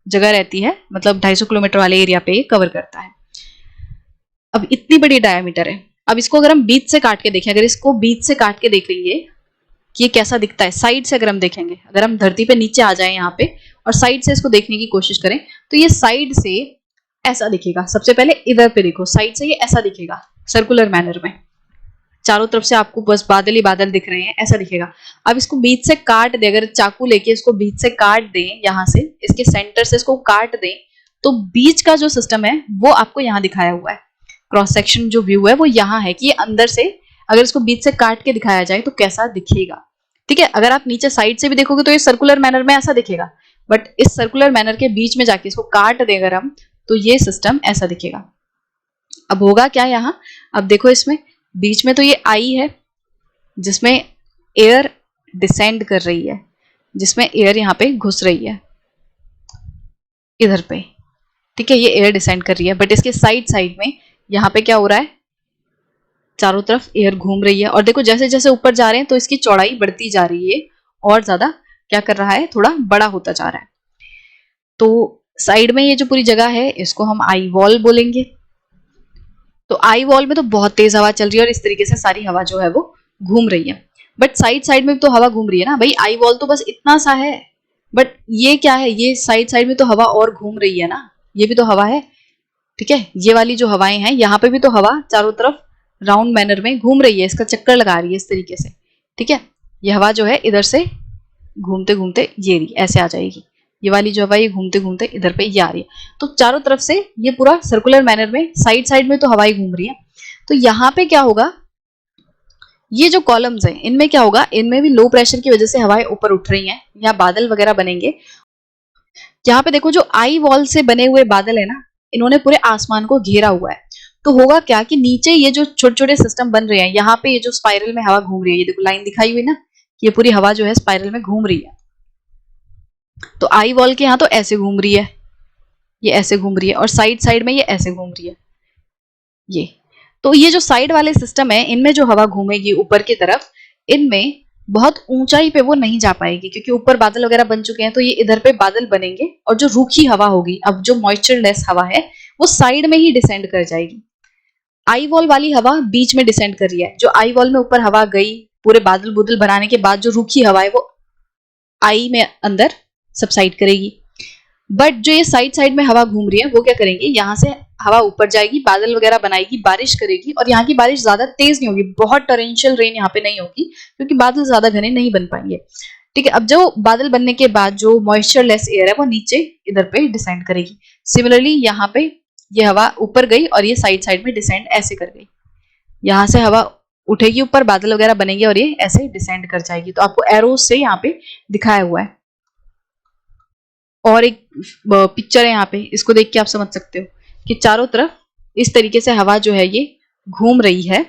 जगह रहती है, मतलब 250 किलोमीटर वाले एरिया पे कवर करता है। अब इतनी बड़ी डायमीटर है। अब इसको अगर हम बीच से काट के देखें, अगर इसको बीच से काट के देख लेंगे कि ये कैसा दिखता है, साइड से अगर हम देखेंगे, अगर हम धरती पे नीचे आ जाए यहाँ पे और साइड से इसको देखने की कोशिश करें, तो ये साइड से ऐसा दिखेगा। सबसे पहले इधर पे देखो, साइड से ये ऐसा दिखेगा सर्कुलर मैनर में, चारों तरफ से आपको बस बादल ही बादल दिख रहे हैं, ऐसा दिखेगा। अब इसको बीच से काट दे, अगर चाकू लेके इसको बीच से काट दें, यहाँ से इसके सेंटर से इसको काट दें, तो बीच का जो सिस्टम है वो आपको यहाँ दिखाया हुआ है। क्रॉस सेक्शन जो व्यू है वो यहाँ है कि ये अंदर से अगर इसको बीच से काट के दिखाया जाए तो कैसा दिखेगा, ठीक है। अगर आप नीचे साइड से भी देखोगे तो ये सर्कुलर मैनर में ऐसा दिखेगा, बट इस सर्कुलर मैनर के बीच में जाके इसको काट दें अगर हम, तो ये सिस्टम ऐसा दिखेगा। अब होगा क्या यहाँ, अब देखो इसमें बीच में तो ये आई है जिसमें एयर डिसेंड कर रही है, जिसमें एयर यहाँ पे घुस रही है इधर पे, ठीक है। ये एयर डिसेंड कर रही है, बट इसके साइड साइड में यहाँ पे क्या हो रहा है, चारों तरफ एयर घूम रही है। और देखो जैसे जैसे ऊपर जा रहे हैं तो इसकी चौड़ाई बढ़ती जा रही है, और ज्यादा क्या कर रहा है, थोड़ा बड़ा होता जा रहा है। तो साइड में ये जो पूरी जगह है इसको हम आई वॉल बोलेंगे। तो आई वॉल में तो बहुत तेज हवा चल रही है और इस तरीके से सारी हवा जो है वो घूम रही है, बट साइड साइड में भी तो हवा घूम रही है ना भाई। आई वॉल तो बस इतना सा है, बट ये क्या है, ये साइड साइड में तो हवा और घूम रही है ना, ये भी तो हवा है, ठीक है। ये वाली जो हवाएं हैं यहाँ पे भी तो हवा चारों तरफ राउंड मैनर में घूम रही है, इसका चक्कर लगा रही है इस तरीके से, ठीक है। ये हवा जो है इधर से घूमते घूमते ये रही ऐसे आ जाएगी, ये वाली जो हवा ये घूमते घूमते इधर पे ये आ रही है। तो चारों तरफ से ये पूरा सर्कुलर मैनर में साइड साइड में तो हवाएं घूम रही है। तो यहाँ पे क्या होगा, ये जो कॉलम्स हैं इनमें क्या होगा, इनमें भी लो प्रेशर की वजह से हवाएं ऊपर उठ रही हैं, यहाँ बादल वगैरह बनेंगे। यहाँ पे देखो जो आई वॉल से बने हुए बादल है ना, इन्होंने पूरे आसमान को घेरा हुआ है। तो होगा क्या कि नीचे ये जो छोटे छोटे सिस्टम बन रहे हैं, यहाँ पे ये जो स्पाइरल में हवा घूम रही है, ये देखो लाइन दिखाई हुई ना, ये पूरी हवा जो है स्पाइरल में घूम रही है। तो आई वॉल के यहाँ तो ऐसे घूम रही है, ये ऐसे घूम रही है, और साइड साइड में ये ऐसे घूम रही है ये। तो ये जो साइड वाले सिस्टम है इनमें जो हवा घूमेगी ऊपर की तरफ, इनमें बहुत ऊंचाई पे वो नहीं जा पाएगी, क्योंकि ऊपर बादल वगैरह बन चुके हैं। तो ये इधर पे बादल बनेंगे, और जो रूखी हवा होगी, अब जो मॉइस्चरलेस हवा है वो साइड में ही डिसेंड कर जाएगी। आई वॉल वाली हवा बीच में डिसेंड कर रही है, जो आई वॉल में ऊपर हवा गई पूरे बादल बुदल बनाने के बाद, जो रूखी हवा है वो आई में अंदर सबसाइड करेगी। बट जो ये साइड साइड में हवा घूम रही है वो क्या करेंगे, यहाँ से हवा ऊपर जाएगी, बादल वगैरह बनाएगी, बारिश करेगी, और यहाँ की बारिश ज्यादा तेज नहीं होगी, बहुत टॉरेंशियल रेन यहाँ पे नहीं होगी, क्योंकि बादल ज्यादा घने नहीं बन पाएंगे, ठीक है। अब जो बादल बनने के बाद जो मॉइस्चरलेस एयर है वो नीचे इधर पे डिसेंड करेगी। सिमिलरली यहाँ पे ये हवा ऊपर गई और ये साइड साइड में डिसेंड ऐसे कर गई, यहाँ से हवा उठेगी ऊपर, बादल वगैरह बनेंगे और ये ऐसे डिसेंड कर जाएगी। तो आपको एरोज से यहाँ पे दिखाया हुआ है। और एक पिक्चर है यहाँ पे, इसको देख के आप समझ सकते हो कि चारों तरफ इस तरीके से हवा जो है ये घूम रही है,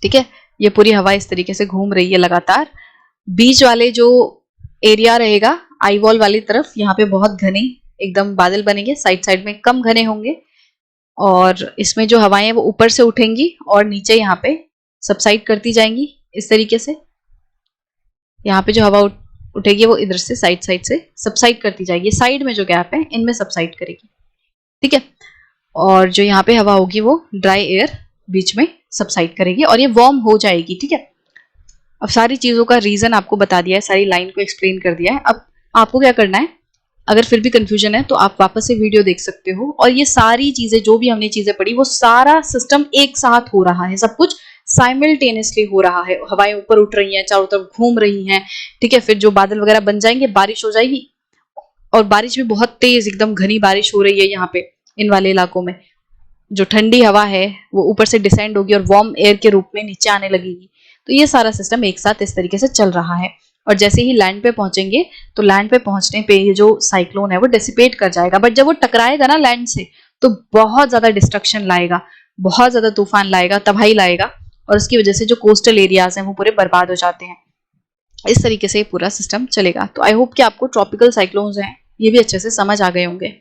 ठीक है। ये पूरी हवा इस तरीके से घूम रही है लगातार। बीच वाले जो एरिया रहेगा आई वॉल वाली तरफ, यहाँ पे बहुत घने एकदम बादल बनेंगे, साइड साइड में कम घने होंगे, और इसमें जो हवाएं वो ऊपर से उठेंगी और नीचे यहाँ पे सबसाइड करती जाएंगी इस तरीके से। यहाँ पे जो हवा उठेगी वो इधर से साइड से सबसाइड करती जाएगी, साइड में जो गैप है इनमें सबसाइड करेगी, ठीक है। और जो यहाँ पे हवा होगी वो ड्राई एयर बीच में सबसाइड करेगी और ये वार्म हो जाएगी, ठीक है। अब सारी चीजों का रीजन आपको बता दिया है, सारी लाइन को एक्सप्लेन कर दिया है। अब आपको क्या करना है, अगर फिर भी कंफ्यूजन है तो आप वापस से वीडियो देख सकते हो, और ये सारी चीजें जो भी हमने चीजें पढ़ी वो सारा सिस्टम एक साथ हो रहा है, सब कुछ साइमल्टेनियसली हो रहा है। हवाएं ऊपर उठ रही हैं, चारों तरफ घूम रही हैं, ठीक है। फिर जो बादल वगैरह बन जाएंगे, बारिश हो जाएगी, और बारिश भी बहुत तेज एकदम घनी बारिश हो रही है यहाँ पे इन वाले इलाकों में। जो ठंडी हवा है वो ऊपर से डिसेंड होगी और वार्म एयर के रूप में नीचे आने लगेगी। तो ये सारा सिस्टम एक साथ इस तरीके से चल रहा है। और जैसे ही लैंड पे पहुंचेंगे तो लैंड पे पहुंचने पे ये जो साइक्लोन है वो डिसिपेट कर जाएगा, बट जब वो टकराएगा ना लैंड से तो बहुत ज्यादा डिस्ट्रक्शन लाएगा, बहुत ज्यादा तूफान लाएगा, तबाही लाएगा, और उसकी वजह से जो कोस्टल एरियाज हैं वो पूरे बर्बाद हो जाते हैं। इस तरीके से पूरा सिस्टम चलेगा। तो आई होप कि आपको ट्रॉपिकल साइक्लोन्स हैं ये भी अच्छे से समझ आ गए होंगे।